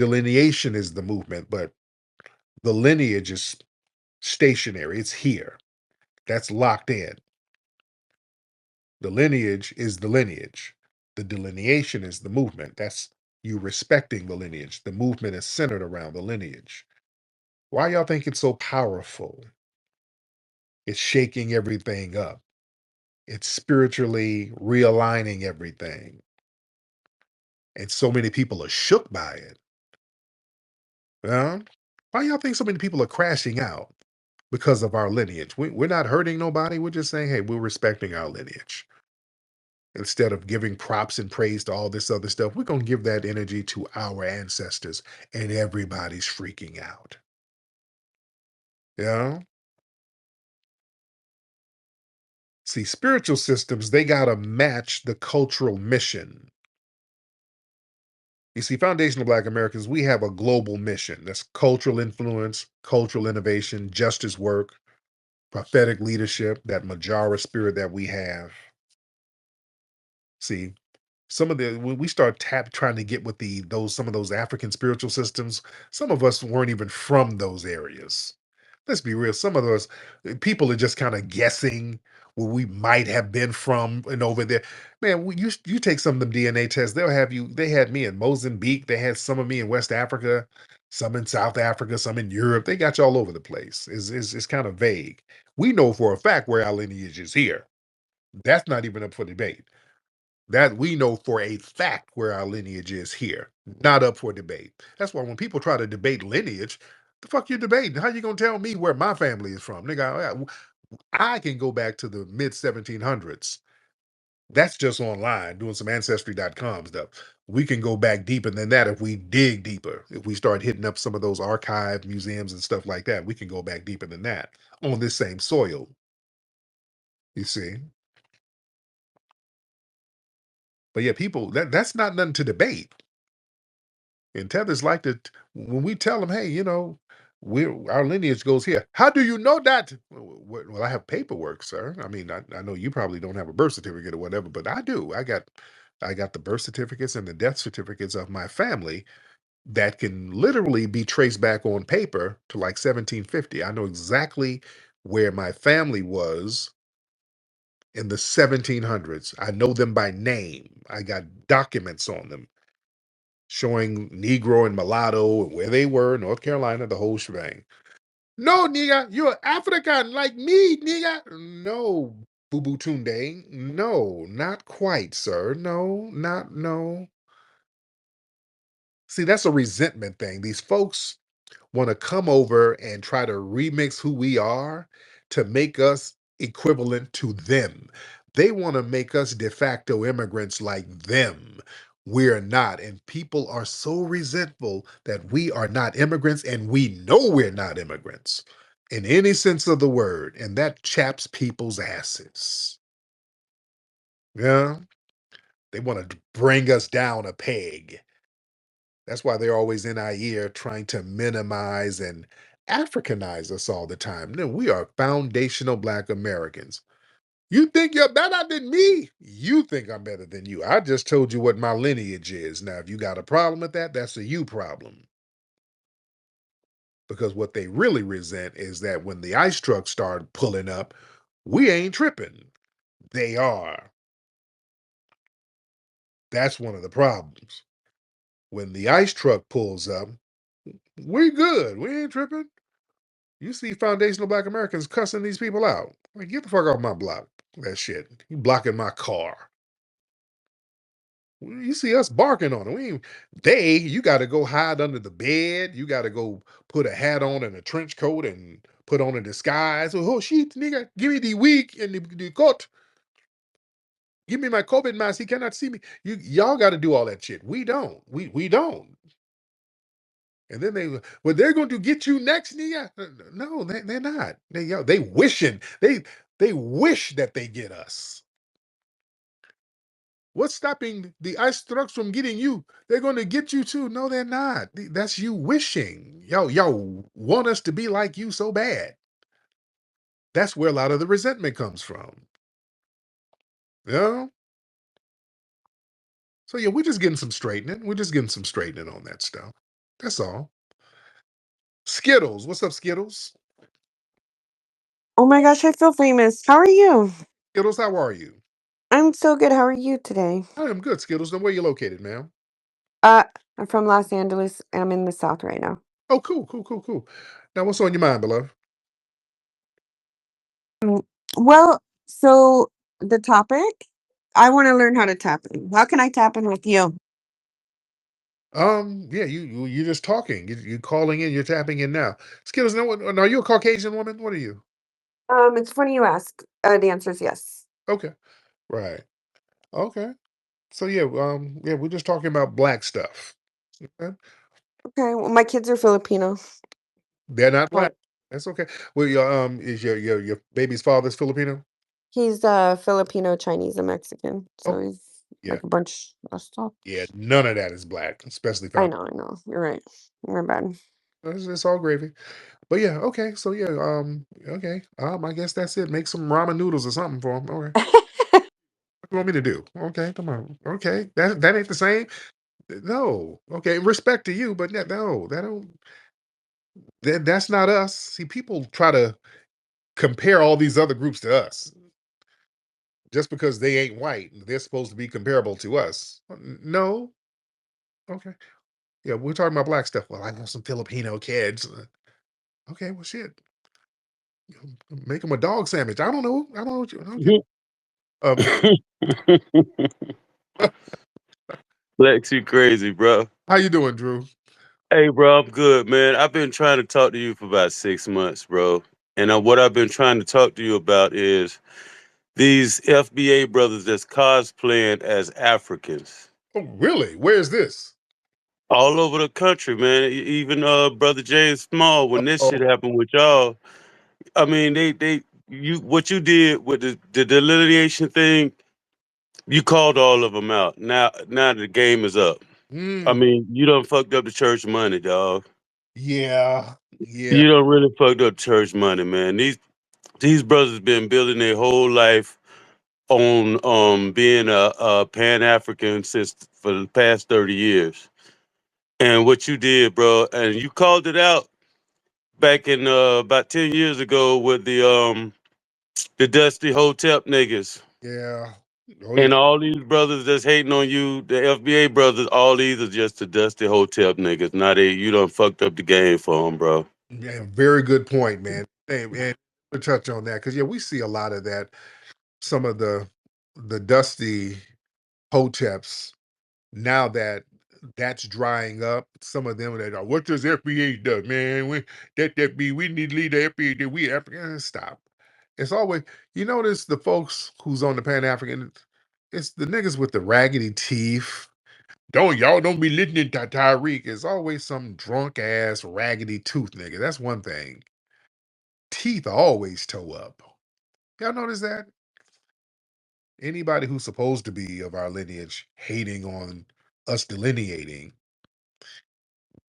Delineation is the movement, but the lineage is stationary. It's here. That's locked in. The lineage is the lineage. The delineation is the movement. That's you respecting the lineage. The movement is centered around the lineage. Why y'all think it's so powerful? It's shaking everything up. It's spiritually realigning everything. And so many people are shook by it. Huh? Why y'all think so many people are crashing out? Because of our lineage. We're not hurting nobody. We're just saying, hey, we're respecting our lineage. Instead of giving props and praise to all this other stuff, we're going to give that energy to our ancestors, and everybody's freaking out. Yeah. See, spiritual systems, they got to match the cultural mission. You see, Foundational Black Americans, we have a global mission. That's cultural influence, cultural innovation, justice work, prophetic leadership, that Majara spirit that we have. See, some of the when we start trying to get with those some of those African spiritual systems, some of us weren't even from those areas. Let's be real. Some of us people are just kind of guessing where we might have been from and over there. Man, you take some of them DNA tests, they'll have you. They had me in Mozambique. They had some of me in West Africa, some in South Africa, some in Europe. They got you all over the place. It's kind of vague. We know for a fact where our lineage is here. That's not even up for debate. That we know for a fact where our lineage is here, not up for debate. That's why when people try to debate lineage, the fuck you debating? How you gonna tell me where my family is from? Nigga, I can go back to the mid 1700s. That's just online doing some ancestry.com stuff. We can go back deeper than that if we dig deeper. If we start hitting up some of those archive museums and stuff like that, we can go back deeper than that on this same soil. You see? But yeah, people that's not nothing to debate. And tethers like to when we tell them, "Hey, we're our lineage goes here." "How do you know that?" "Well, I have paperwork, sir. I mean, I know you probably don't have a birth certificate or whatever, but I do. I got the birth certificates and the death certificates of my family that can literally be traced back on paper to like 1750. I know exactly where my family was in the 1700s. I know them by name. I got documents on them showing Negro and mulatto and where they were, North Carolina, the whole shebang. No, nigga, you're African like me, nigga. No, Boo Boo Tunde. No, not quite, sir. No, not no. See, that's a resentment thing. These folks want to come over and try to remix who we are to make us equivalent to them. They want to make us de facto immigrants like them. We're not. And people are so resentful that we are not immigrants and we know we're not immigrants in any sense of the word. And that chaps people's asses. Yeah. They want to bring us down a peg. That's why they're always in our ear trying to minimize and Africanize us all the time. No, we are foundational Black Americans. You think you're better than me? You think I'm better than you. I just told you what my lineage is. Now, if you got a problem with that, that's a you problem. Because what they really resent is that when the ice trucks start pulling up, we ain't tripping. They are. That's one of the problems. When the ice truck pulls up, we good. We ain't tripping. You see foundational Black Americans cussing these people out. Like, get the fuck off my block. That shit. You blocking my car. You see us barking on them. You got to go hide under the bed. You got to go put a hat on and a trench coat and put on a disguise. Oh, shit, nigga, give me the wig and the coat. Give me my COVID mask. He cannot see me. Y'all got to do all that shit. We don't. We don't. And then they're going to get you next, nigga. No, they're not. They wishing. They wish that they get us. What's stopping the ice trucks from getting you? They're going to get you too. No, they're not. That's you wishing. Y'all want us to be like you so bad. That's where a lot of the resentment comes from. You know? So yeah, we're just getting some straightening. We're just getting some straightening on that stuff. That's all. Skittles, what's up, Skittles? Oh my gosh, I feel famous. How are you? Skittles, how are you? I'm so good. How are you today? I am good, Skittles. Now, where you located, ma'am? Uh, I'm from Los Angeles and I'm in the South right now. Oh, cool, cool, cool, cool. Now, what's on your mind, beloved? Mm, Well, so the topic, I want to learn how to tap in. How can I tap in with you? Yeah, you're just talking. You're calling in. You're tapping in now. Skittles, now, are you a Caucasian woman? What are you? It's funny you ask. The answer is yes. Okay, right. Okay. So yeah, yeah, we're just talking about black stuff. Okay? Okay, well, my kids are Filipino, They're not black. but That's okay. Well, your is your baby's father's Filipino? he's Filipino, Chinese, and Mexican. Oh, So he's yeah, like a bunch of stuff. yeah. None of that is black, especially found. I know. You're right. We're bad. It's all gravy. But yeah, okay. So yeah, okay. I guess that's it. Make some ramen noodles or something for them. Okay. What do you want me to do? Okay, come on. Okay, that ain't the same. No. Okay, respect to you, but no, that don't. That's not us. See, people try to compare all these other groups to us just because they ain't white. They're supposed to be comparable to us. No. Okay. Yeah, we're talking about black stuff. Well, I know some Filipino kids. Okay, well, shit. Make them a dog sandwich. I don't know. I don't know what you. Okay. Um, Lex, you crazy, bro. how you doing, Drew? Hey, bro, I'm good, man. I've been trying to talk to you for about 6 months, bro. And what I've been trying to talk to you about is these FBA brothers that's cosplaying as Africans Oh, really? Where's this? all over the country, man. Even brother James Small, when this Oh, shit happened with y'all, I mean, what you did with the delineation thing, you called all of them out. Now the game is up. I mm, mean, you done fucked up the church money, dog. yeah, yeah, You don't really fucked up church money, man. These brothers been building their whole life on being a Pan African since for the past 30 years. And what you did, bro, and you called it out back in about 10 years ago with the Dusty Hotep niggas. yeah. Oh, yeah. And all these brothers that's hating on you, the FBA brothers, all these are just the Dusty Hotep niggas. Now you done fucked up the game for them, bro. Yeah, very good point, man. Hey, and to touch on that because yeah, we see a lot of that. Some of the dusty hoteps now that that's drying up. Some of them that are what does FBA do, man? We need to lead the FBA. That we African stop. It's always you notice the folks who's on the Pan African. It's the niggas with the raggedy teeth. Don't be listening to Tariq. It's always some drunk ass raggedy tooth nigga. That's one thing. Teeth always toe up. Y'all notice that? Anybody who's supposed to be of our lineage hating on us delineating,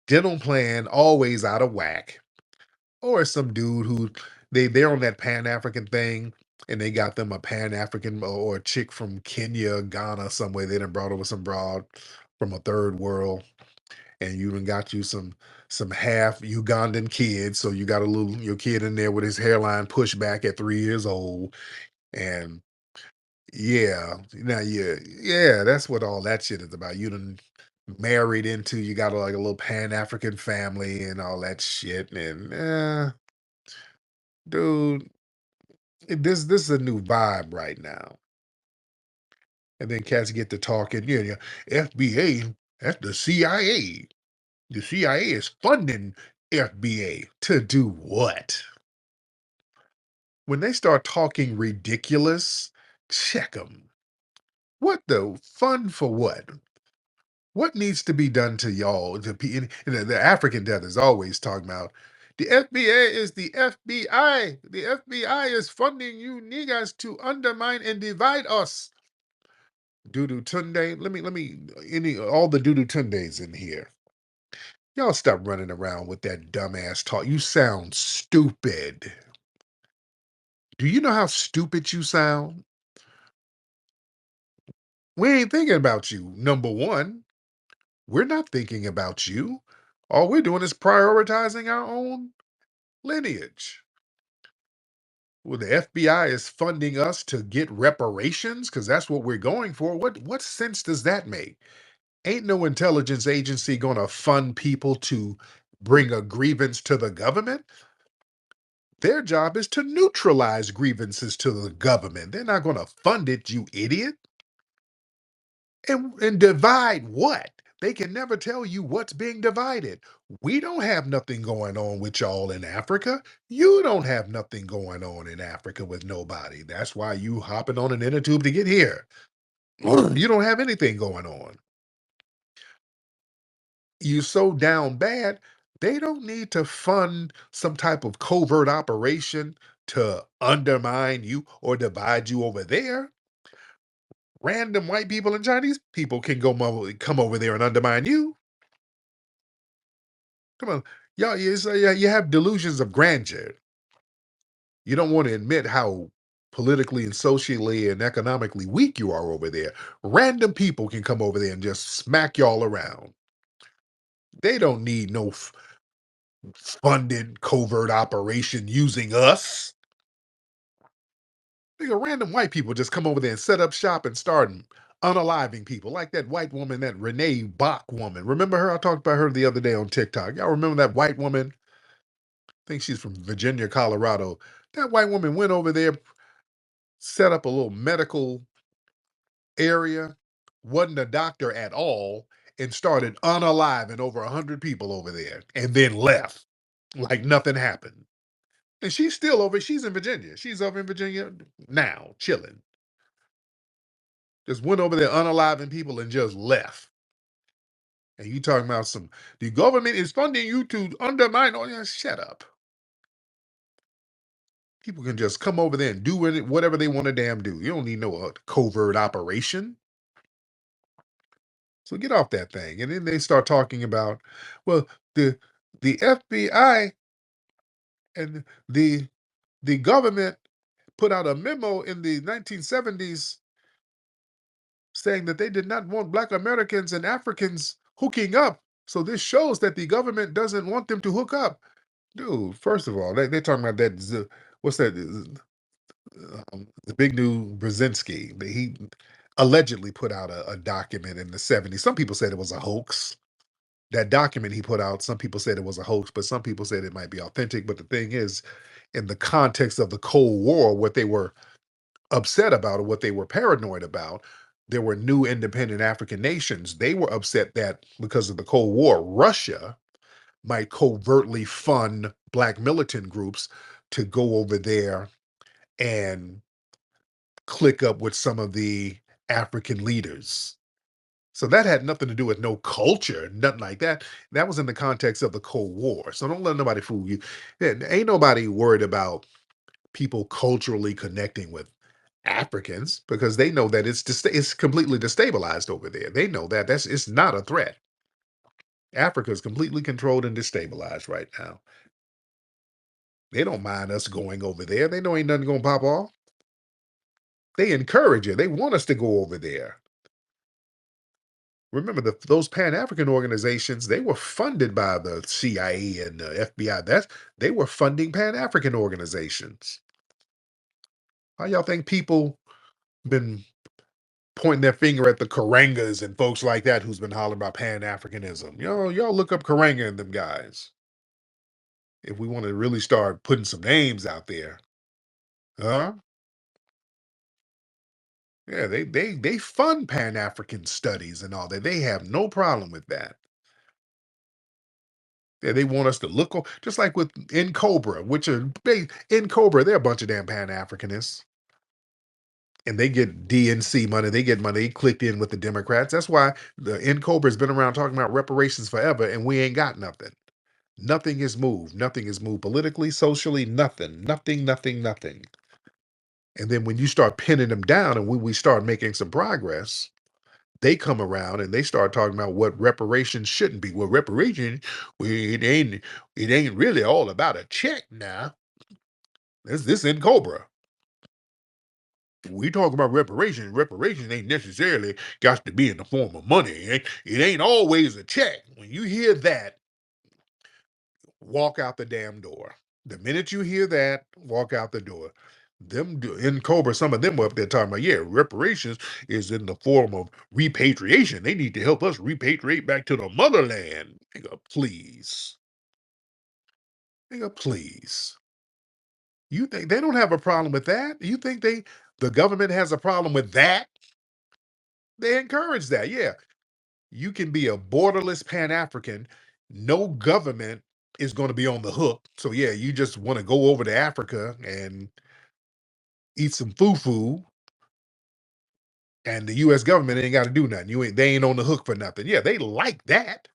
dental plan always out of whack. Or some dude who they're on that Pan African thing and they got them a Pan African or a chick from Kenya, Ghana, somewhere. They done brought over some broad from a third world, and you done got you some half Ugandan kids. So you got a little your kid in there with his hairline pushed back at 3 years old. And yeah, now yeah, that's what all that shit is about. You done married into you got like a little Pan-African family and all that shit. And dude, this is a new vibe right now. And then cats get to talking, yeah, FBA, that's the CIA. The CIA is funding FBA to do what? When they start talking ridiculous, check them. What the fun for what? What needs to be done to y'all? The African death is always talking about the FBA is the FBI. The FBI is funding you niggas to undermine and divide us. Dudu Tunde, let me any all the Dudu Tundes in here. Y'all stop running around with that dumbass talk. You sound stupid. Do you know how stupid you sound? We ain't thinking about you. Number one, we're not thinking about you. All we're doing is prioritizing our own lineage. Well, the FBI is funding us to get reparations because that's what we're going for. What sense does that make? Ain't no intelligence agency going to fund people to bring a grievance to the government. Their job is to neutralize grievances to the government. They're not going to fund it, you idiot. And divide what? They can never tell you what's being divided. We don't have nothing going on with y'all in Africa. You don't have nothing going on in Africa with nobody. That's why you hopping on an inner tube to get here. You don't have anything going on. You so down bad, they don't need to fund some type of covert operation to undermine you or divide you over there. Random white people and Chinese people can come over there and undermine you. Come on, y'all. You have delusions of grandeur. You don't want to admit how politically and socially and economically weak you are over there. Random people can come over there and just smack y'all around. They don't need no funded covert operation using us. Nigga, random white people just come over there and set up shop and start unaliving people, like that white woman, that Renee Bach woman. Remember her? I talked about her the other day on TikTok. Y'all remember that white woman? I think she's from Virginia, Colorado. That white woman went over there, set up a little medical area, wasn't a doctor at all, and started unaliving over 100 people over there, and then left like nothing happened. And she's still over. She's in Virginia. She's over in Virginia now, chilling. Just went over there unaliving people and just left. And you talking about the government is funding you to undermine. Oh, yeah, shut up. People can just come over there and do whatever they want to damn do. You don't need no covert operation. So get off that thing. And then they start talking about, well, the FBI and the government put out a memo in the 1970s saying that they did not want Black Americans and Africans hooking up. So this shows that the government doesn't want them to hook up. Dude, first of all, they're talking about that. What's that? The big new Brzezinski. He allegedly put out a document in the 70s. Some people said it was a hoax. That document he put out, some people said it was a hoax, but some people said it might be authentic. But the thing is, in the context of the Cold War, what they were upset about or what they were paranoid about, there were new independent African nations. They were upset that because of the Cold War, Russia might covertly fund Black militant groups to go over there and click up with some of the African leaders. So that had nothing to do with no culture, nothing like that. That was in the context of the Cold War. So don't let nobody fool you. Ain't nobody worried about people culturally connecting with Africans because they know that it's completely destabilized over there. They know that it's not a threat. Africa is completely controlled and destabilized right now. They don't mind us going over there. They know ain't nothing gonna pop off. They encourage it. They want us to go over there. Remember those Pan African organizations? They were funded by the CIA and the FBI. They were funding Pan African organizations. How y'all think people been pointing their finger at the Karangas and folks like that who's been hollering about Pan Africanism? Y'all look up Karanga and them guys. If we want to really start putting some names out there, huh? Yeah, they fund Pan African studies and all that. They have no problem with that. Yeah, they want us to just like with in Cobra, which are in Cobra, they're a bunch of damn Pan Africanists. And they get DNC money, they get money, they clicked in with the Democrats. That's why the in Cobra has been around talking about reparations forever, and we ain't got nothing. Nothing has moved. Nothing has moved politically, socially, nothing. Nothing, nothing, nothing. And then when you start pinning them down and when we start making some progress, they come around and they start talking about what reparations shouldn't be. Well, reparation, well, it ain't really all about a check now. This in Cobra. We talk about reparation. Reparation ain't necessarily got to be in the form of money. It ain't always a check. When you hear that, walk out the damn door. The minute you hear that, walk out the door. In Cobra, some of them were up there talking about, yeah, reparations is in the form of repatriation. They need to help us repatriate back to the motherland. Nigga, please. Nigga, please. You think they don't have a problem with that? You think the government has a problem with that? They encourage that. Yeah, you can be a borderless Pan African. No government is going to be on the hook. So yeah, you just want to go over to Africa and eat some foo, and the U.S. government ain't got to do nothing. They ain't on the hook for nothing. Yeah, they like that.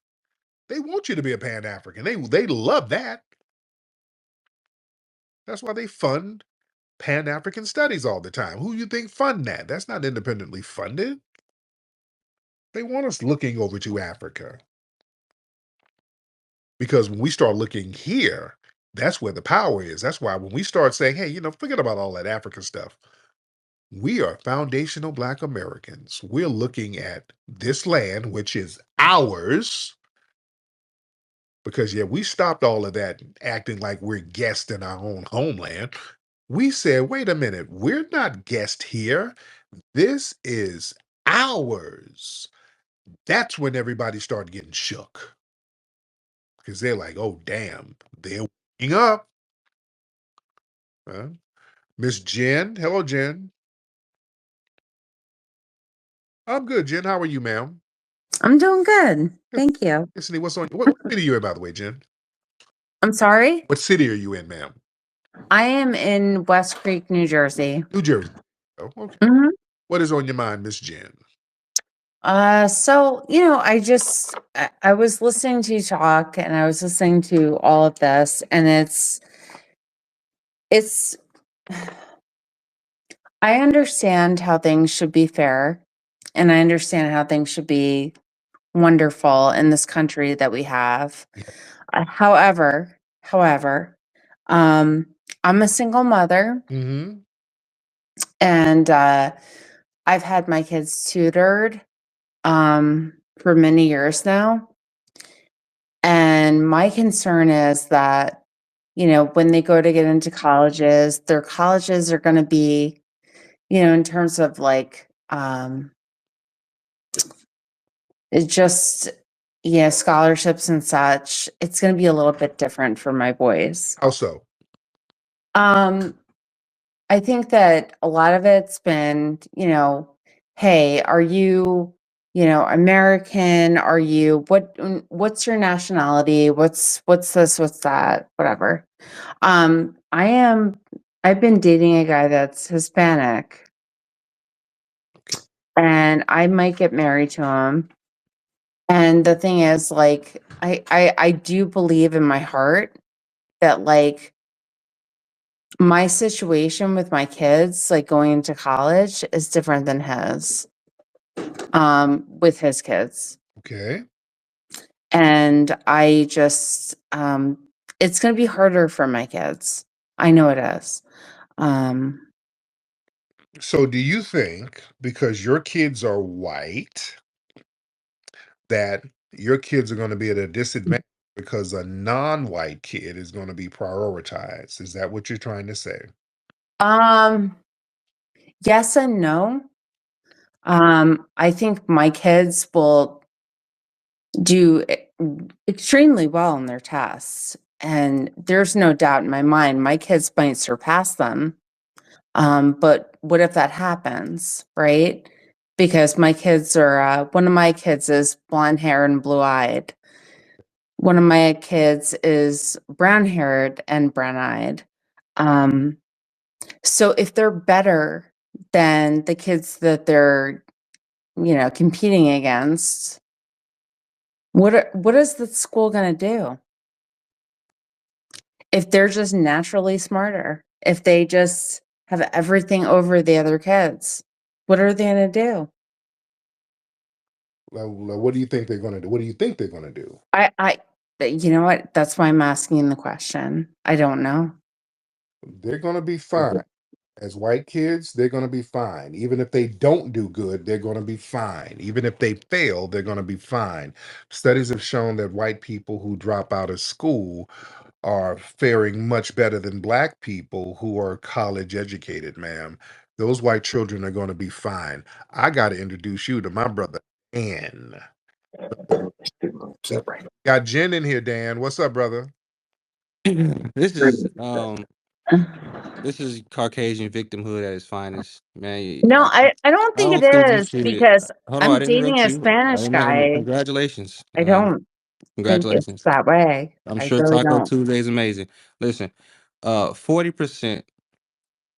They want you to be a Pan African. They love that. That's why they fund Pan African studies all the time. Who you think fund that? That's not independently funded. They want us looking over to Africa. Because when we start looking here, that's where the power is. That's why when we start saying, hey, forget about all that African stuff. We are foundational Black Americans. We're looking at this land, which is ours, because, yeah, we stopped all of that acting like we're guests in our own homeland. We said, wait a minute, we're not guests here. This is ours. That's when everybody started getting shook because they're like, oh, damn, they're waking up. Huh? Miss Jen. Hello, Jen. I'm good, Jen. How are you, ma'am? I'm doing good. Thank you. Listening, what city are you in, by the way, Jen? I'm sorry? What city are you in, ma'am? I am in West Creek, New Jersey. New Jersey. Oh, okay. Mhm. What is on your mind, Miss Jen? I was listening to you talk and I was listening to all of this, and it's I understand how things should be fair, and I understand how things should be wonderful in this country that we have. Yeah. However, um, I'm a single mother, Mm-hmm. and I've had my kids tutored for many years now. And my concern is that, when they go to get into colleges, their colleges are going to be, in terms of like, it just, scholarships and such, it's going to be a little bit different for my boys. How so? Um, I think that a lot of it's been, hey, are you, American? Are you what's your nationality? What's this, what's that, whatever. I've been dating a guy that's Hispanic, and I might get married to him. And the thing is, like, I do believe in my heart that, like, my situation with my kids, like going into college, is different than his, with his kids. Okay. And I just, it's going to be harder for my kids. I know it is. So do you think because your kids are white that your kids are going to be at a disadvantage because a non-white kid is going to be prioritized? Is that what you're trying to say? Um, yes and no. I think my kids will do extremely well in their tests. And there's no doubt in my mind, my kids might surpass them. But what if that happens, right? Because one of my kids is blonde hair and blue eyed. One of my kids is brown haired and brown eyed. So if they're better than the kids that they're, competing against, what is the school going to do? If they're just naturally smarter, if they just have everything over the other kids, what are they going to do? What do you think they're going to do? What do you think they're going to do? You know what? That's why I'm asking the question. I don't know. They're going to be fine. As white kids, they're going to be fine. Even if they don't do good, they're going to be fine. Even if they fail, they're going to be fine. Studies have shown that white people who drop out of school are faring much better than black people who are college educated, ma'am. Those white children are going to be fine. I got to introduce you to my brother, Dan. We got Jen in here, Dan. What's up, brother? This is this is Caucasian victimhood at its finest, man. No, I don't I think it don't think you is should. because Hold on, I I'm didn't dating interrupt a you. I Spanish didn't interrupt. guy. Congratulations, I don't think it's congratulations. that way. I'm I sure really Taco don't. Tuesday is amazing. Listen, 40%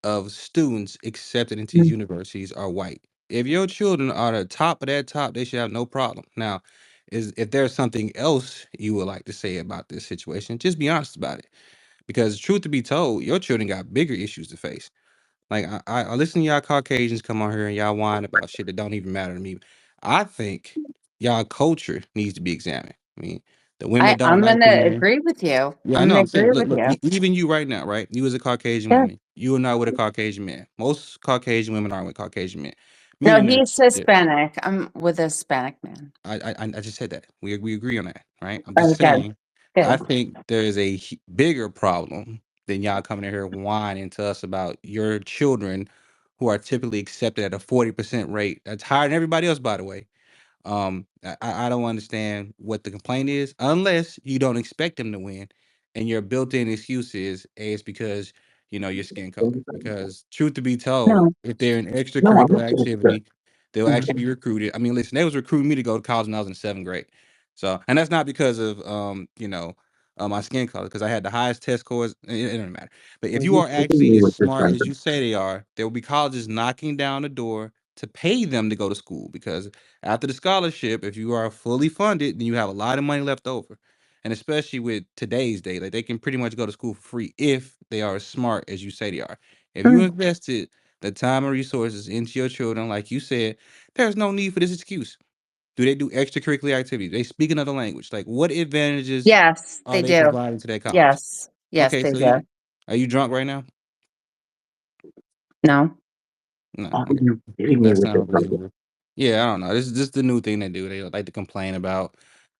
of students accepted into these Mm. universities are white. If your children are the top of that top, they should have no problem. Now, is if there's something else you would like to say about this situation, just be honest about it. Because truth to be told, your children got bigger issues to face. Like I listen to y'all Caucasians come on here and y'all whine about shit that don't even matter to me. I think y'all culture needs to be examined. I mean, the women don't I'm like the gonna men. agree with you. Yeah, I I'm know. gonna I'm saying, agree look, with look, you. even you right now, right? You as a Caucasian Yeah. woman, you are not with a Caucasian man. Most Caucasian women aren't with Caucasian men. No, Meaning that, he's Hispanic. I'm with a Hispanic man. I just said that. We agree on that, right? I'm just Oh, good. saying, I Good. think there is a bigger problem than y'all coming in here whining to us about your children who are typically accepted at a 40% rate. That's higher than everybody else, by the way. I don't understand what the complaint is unless you don't expect them to win, and your built-in excuse is, "Hey, it's because your skin color." Because truth to be told, No. if they're in No, I'm extracurricular not sure. activity, they'll actually be recruited. I mean, listen, they was recruiting me to go to college when I was in 7th grade. So, and that's not because of my skin color, because I had the highest test scores. It doesn't matter. But if you are actually as smart as you say they are, there will be colleges knocking down the door to pay them to go to school because after the scholarship, if you are fully funded, then you have a lot of money left over. And especially with today's day, like they can pretty much go to school for free if they are as smart as you say they are. If you Mm. invested the time and resources into your children, like you said, there's no need for this excuse. Do they do extracurricular activities? They speak another language. Like what advantages Yes, are they they do. providing to that college? Yes. Yes, Okay, they so do. are you drunk right now? No. No, Are okay. you kidding me That with this sounds subject? reasonable. Yeah, I don't know. This is just the new thing they do. They like to complain about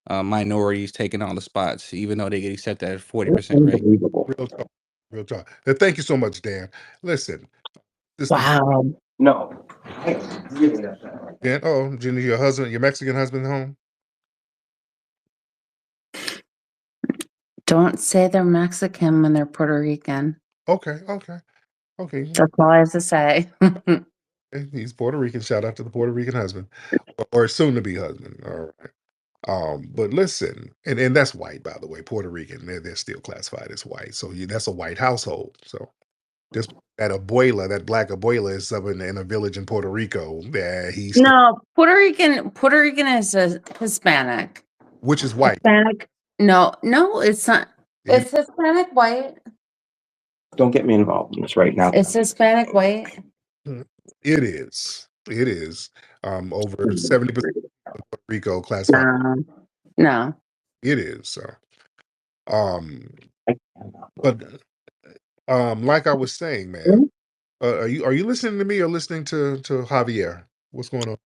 minorities taking all the spots, even though they get accepted at a 40% rate. Unbelievable. Real talk. Real talk. Thank you so much, Dan. Listen, this the Wow. No. I really Dan. Oh, Jenny, your husband, your Mexican husband home? Don't say they're Mexican when they're Puerto Rican. Okay, okay, okay. That's all I have to say. He's Puerto Rican. Shout out to the Puerto Rican husband, or soon to be husband. All right. But listen, and that's white, by the way, Puerto Rican. They're still classified as white. So that's a white household. So this that abuela, that black abuela is up in a village in Puerto Rico. Yeah, he's still, No, Puerto Rican is a Hispanic. which is white. Hispanic. No, no, it's not. You, It's Hispanic white. Don't get me involved in this right now. It's Hispanic white. it is. It is. Over 70% of Puerto Rico classified. No, no. It is. So, um, but like I was saying, man, are you listening to me or listening to Javier? What's going on?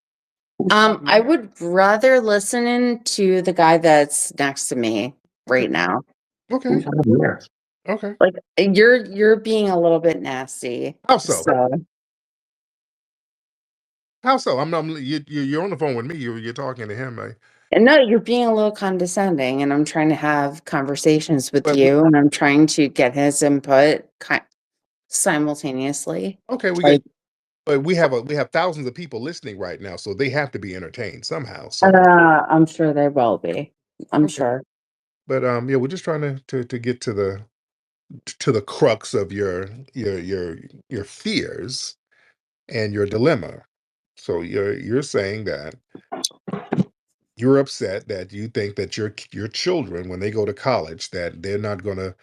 I would rather listen in to the guy that's next to me right now. Okay. Javier? Okay. Like you're being a little bit nasty. How so? So How so? You're on the phone with me. You're talking to him. and no, you're being a little condescending, and I'm trying to have conversations with But you, and I'm trying to get his input simultaneously. okay, Like, we have thousands of people listening right now, so they have to be entertained somehow. So I'm sure they will be. I'm okay, sure. but yeah, we're just trying to get to the crux of your fears and your dilemma. So you're saying that you're upset that you think that your children, when they go to college, that they're gonna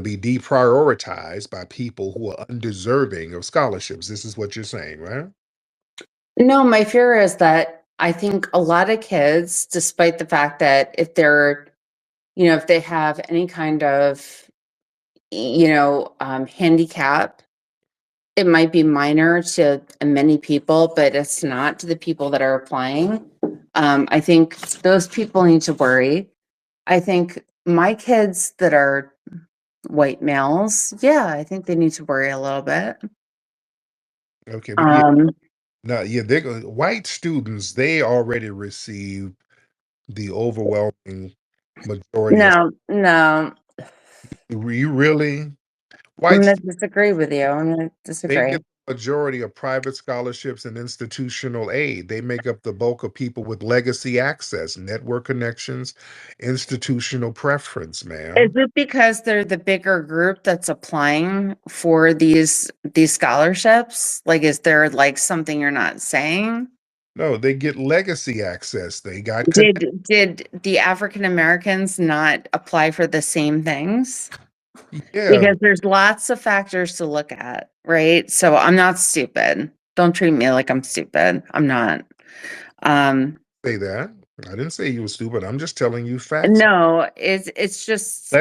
be deprioritized by people who are undeserving of scholarships. This is what you're saying, right? No, my fear is that I think a lot of kids, despite the fact that if they're, if they have any kind of, handicap, it might be minor to many people, but it's not to the people that are applying. I think those people need to worry. I think my kids that are white males, yeah, I think they need to worry a little bit. Okay, but yeah, Um, no, yeah, they go white students, they already receive the overwhelming majority of no, no, you really? I'm White gonna stu disagree with you. I'm gonna they disagree. get the majority of private scholarships and institutional aid. They make up the bulk of people with legacy access, network connections, institutional preference, Is ma'am. it because they're the bigger group that's applying for these scholarships? Like, is there like something you're not saying? No, they get legacy access. They got Did the African Americans not apply for the same things? yeah, Because there's lots of factors to look at, right? So I'm not stupid. Don't treat me like I'm stupid. I'm not. Um, say that. I didn't say you were stupid. I'm just telling you facts. no, it's just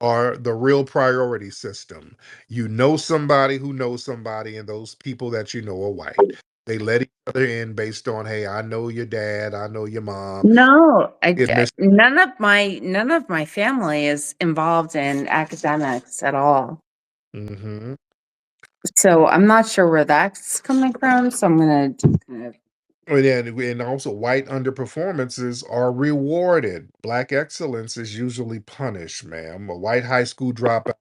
Are the real priority system. You know somebody who knows somebody, and those people that you know are white. They let each other in based on, hey, I know your dad, I know your mom. no, Admission. none of my family is involved in academics at all. Hmm. So I'm not sure where that's coming from. So I'm gonna just kind of And also, white underperformances are rewarded. Black excellence is usually punished, ma'am. A white high school dropout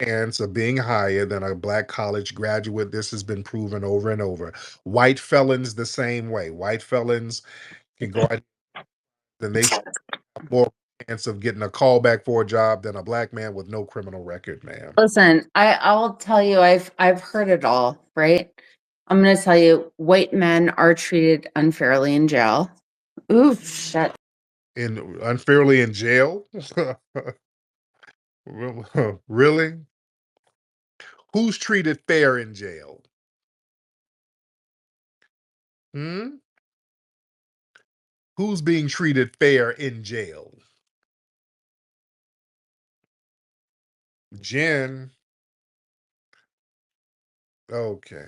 chance of being higher than a black college graduate. This has been proven over and over. White felons, the same way. White felons can go out and they have more chance of getting a call back for a job than a black man with no criminal record, ma'am. listen. I'll tell you. I've heard it all. Right. I'm gonna tell you. White men are treated unfairly in jail. Ooh, shit. And unfairly in jail? Really? Who's treated fair in jail? Hmm? Who's being treated fair in jail? Jen. Okay.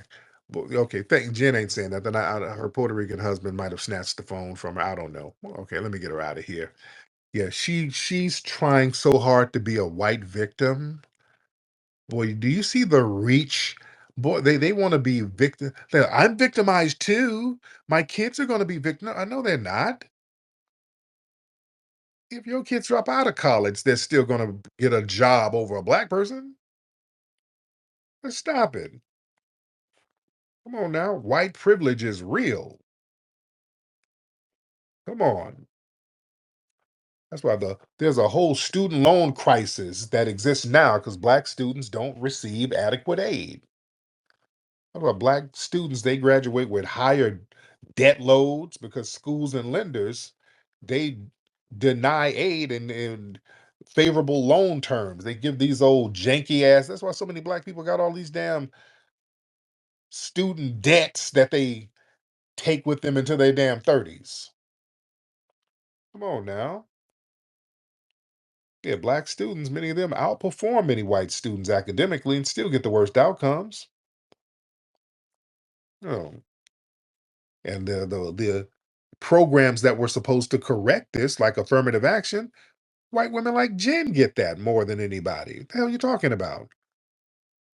Well, okay. Thank Jen ain't saying nothing. Her Puerto Rican husband might have snatched the phone from her. I don't know. Okay, let me get her out of here. Yeah, she's trying so hard to be a white victim. Boy, do you see the reach? Boy, they want to be victim. I'm victimized too. My kids are going to be victim. I know they're not. If your kids drop out of college, they're still going to get a job over a black person. Let's stop it. Come on now. White privilege is real. Come on. That's why there's a whole student loan crisis that exists now because black students don't receive adequate aid. That's why black students they graduate with higher debt loads because schools and lenders they deny aid and favorable loan terms. They give these old janky ass. That's why so many black people got all these damn student debts that they take with them into their damn 30s. Come on now. Yeah, black students, many of them outperform many white students academically and still get the worst outcomes. Oh, and the programs that were supposed to correct this, like affirmative action, white women like Jen get that more than anybody. The hell you talking about?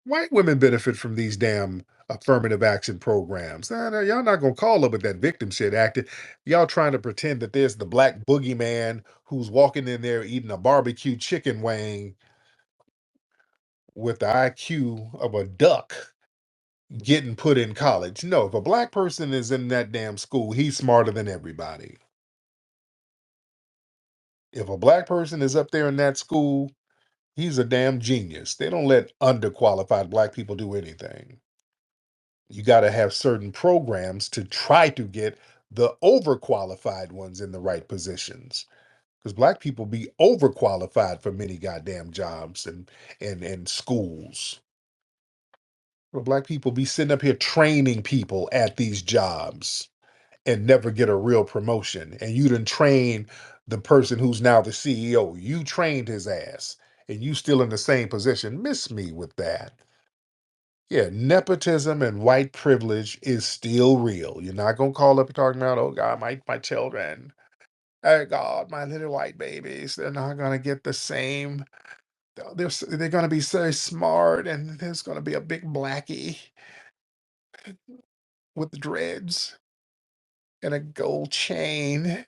White women benefit from these damn affirmative action programs. Nah, y'all not gonna call up with that victim shit acting. Y'all trying to pretend that there's the black boogeyman who's walking in there eating a barbecue chicken wing with the IQ of a duck getting put in college. No, if a black person is in that damn school, he's smarter than everybody. If a black person is up there in that school, he's a damn genius. They don't let underqualified black people do anything. You got to have certain programs to try to get the overqualified ones in the right positions. Because black people be overqualified for many goddamn jobs and schools. Well, black people be sitting up here training people at these jobs and never get a real promotion. And you didn't train the person who's now the CEO. You trained his ass and you still in the same position. Miss me with that. Yeah, nepotism and white privilege is still real. You're not gonna call up and talking about, oh God, my children. Oh God, my little white babies, they're not gonna get the same. They're gonna be so smart, and there's gonna be a big blackie with the dreads and a gold chain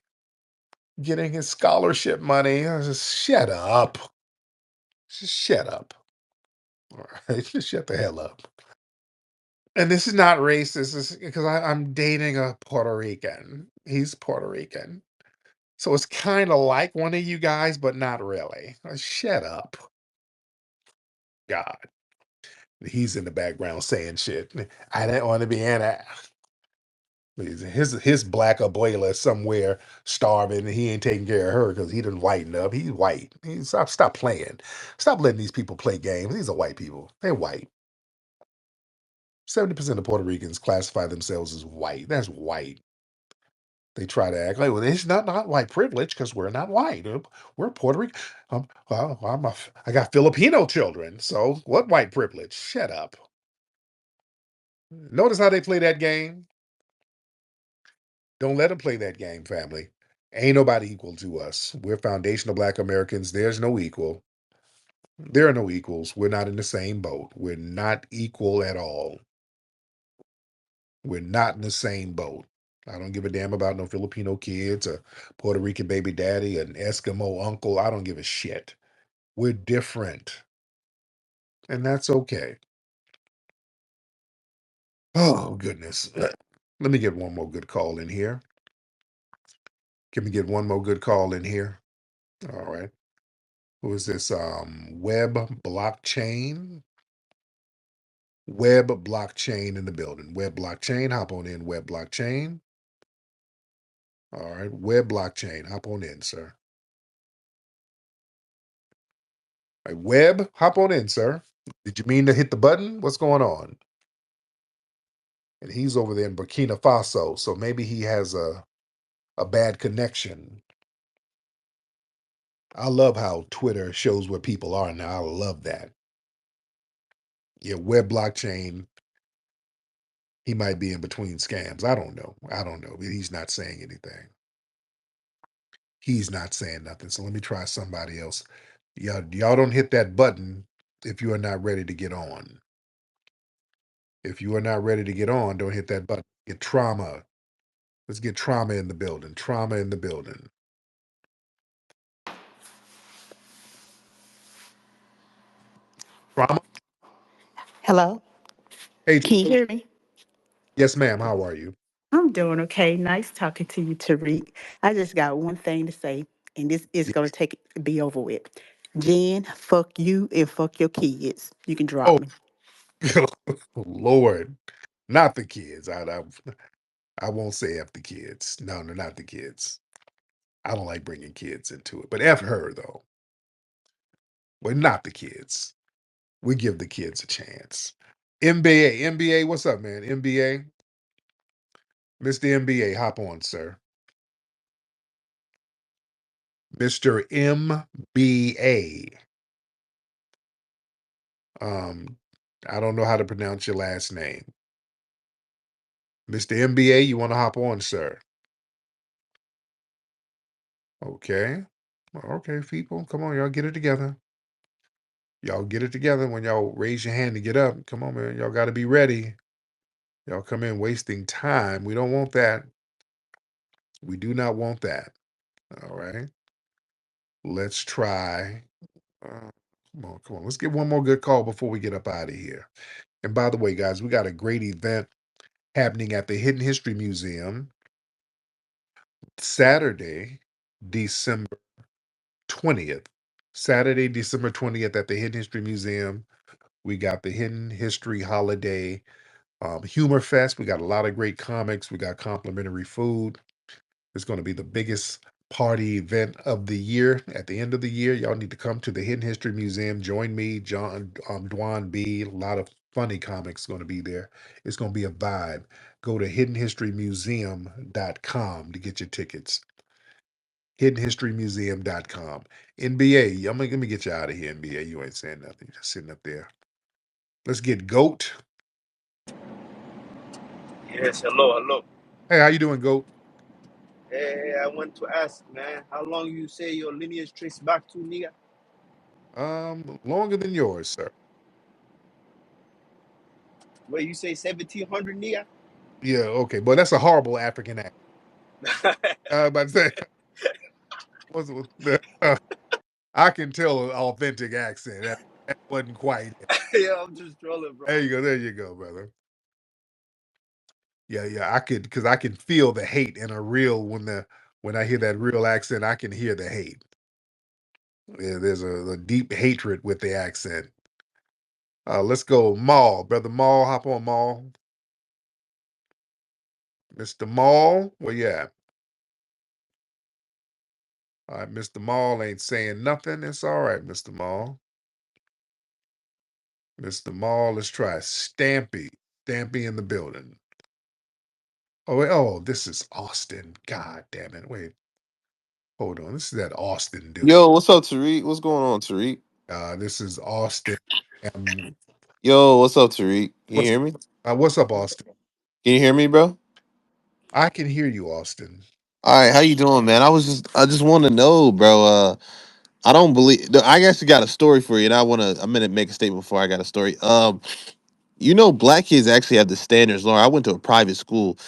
getting his scholarship money. I just shut up. Just shut up. All right, just shut the hell up. And this is not racist, this is because I'm dating a Puerto Rican. He's Puerto Rican. So it's kind of like one of you guys, but not really. Shut up. God. He's in the background saying shit. I didn't want to be in it. His black abuela somewhere starving, and he ain't taking care of her because he didn't whiten up. He's white. Stop playing. Stop letting these people play games. These are white people. They're white. 70% of Puerto Ricans classify themselves as white. That's white. They try to act like, well, it's not white privilege because we're not white. We're Puerto Rican. Well, I got Filipino children. So what white privilege? Shut up. Notice how they play that game. Don't let them play that game, family. Ain't nobody equal to us. We're foundational Black Americans. There's no equal. There are no equals. We're not in the same boat. We're not equal at all. We're not in the same boat. I don't give a damn about no Filipino kids, a Puerto Rican baby daddy, an Eskimo uncle. I don't give a shit. We're different. And that's okay. Oh, goodness. Let me get one more good call in here. Can we get one more good call in here? All right. Who is this? Web blockchain. Web blockchain in the building. Web blockchain. Hop on in, web blockchain. All right. Web blockchain. Hop on in, sir. All right, Web, hop on in, sir. Did you mean to hit the button? What's going on? And he's over there in Burkina Faso, so maybe he has a bad connection. I love how Twitter shows where people are now. I love that. Yeah, web blockchain. He might be in between scams. I don't know. I don't know. He's not saying anything. He's not saying nothing. So let me try somebody else. Y'all don't hit that button if you are not ready to get on. If you are not ready to get on, don't hit that button. Get trauma. Let's get trauma in the building. Trauma in the building. Trauma. Hello, Hey, can you hear me? yes, ma'am. How are you? I'm doing okay. Nice talking to you, Tariq. I just got one thing to say, and this is Yeah. going to be over with. Jen, fuck you and fuck your kids. You can drop Oh, me. Lord, not the kids. I won't say F the kids. No, no, not the kids. I don't like bringing kids into it, but F her though. But not the kids. We give the kids a chance. NBA, what's up, man? NBA, Mr. NBA, hop on, sir. Mr. MBA. Um, I don't know how to pronounce your last name. Mr. MBA, you want to hop on, sir? Okay. Okay, people, come on, y'all get it together. Y'all get it together when y'all raise your hand to get up. Come on, man. Y'all got to be ready. Y'all come in wasting time. We don't want that. We do not want that. All right. Let's try. Come on. Let's get one more good call before we get up out of here. And by the way, guys, we got a great event happening at the Hidden History Museum Saturday, December 20th. Saturday, December 20th at the Hidden History Museum. We got the Hidden History Holiday Humor Fest. We got a lot of great comics. We got complimentary food. It's going to be the biggest party event of the year. At the end of the year, y'all need to come to the Hidden History Museum. Join me, John, Dwan B. A lot of funny comics going to be there. It's going to be a vibe. Go to hiddenhistorymuseum.com to get your tickets. Hiddenhistorymuseum.com. NBA, let me get you out of here, NBA. You ain't saying nothing. You're just sitting up there. Let's get Goat. Yes, hello, hello. Hey, how you doing, Goat? I want to ask, man, how long you say your lineage trace back to, nigga? Longer than yours, sir. Wait, you say 1700, nigga? Yeah, okay, but that's a horrible African accent. About to say, I can tell an authentic accent. That wasn't quite it. Yeah, I'm just trolling, bro. There you go. There you go, brother. Yeah, yeah. Because I can feel the hate in a real when I hear that real accent, I can hear the hate. Yeah, there's a deep hatred with the accent. Let's go, Maul, brother Maul. Hop on, Maul. Mr. Maul, where you at? All right, Mr. Maul ain't saying nothing. It's all right, Mr. Maul. Mr. Maul, let's try Stampy. Stampy in the building. Oh, wait, oh, this is Austin. God damn it. Wait, hold on. This is that Austin dude. Yo, what's up, Tariq? What's going on, Tariq? This is Austin. Um, Yo, what's up, Tariq? Can you what's hear me? what's up, Austin? Can you hear me, bro? I can hear you, Austin. All right, how you doing, man? I just want to know, bro. I don't believe. I actually got a story for you, and I'm gonna make a statement before I got a story. Black kids actually have the standards. Laura, I went to a private school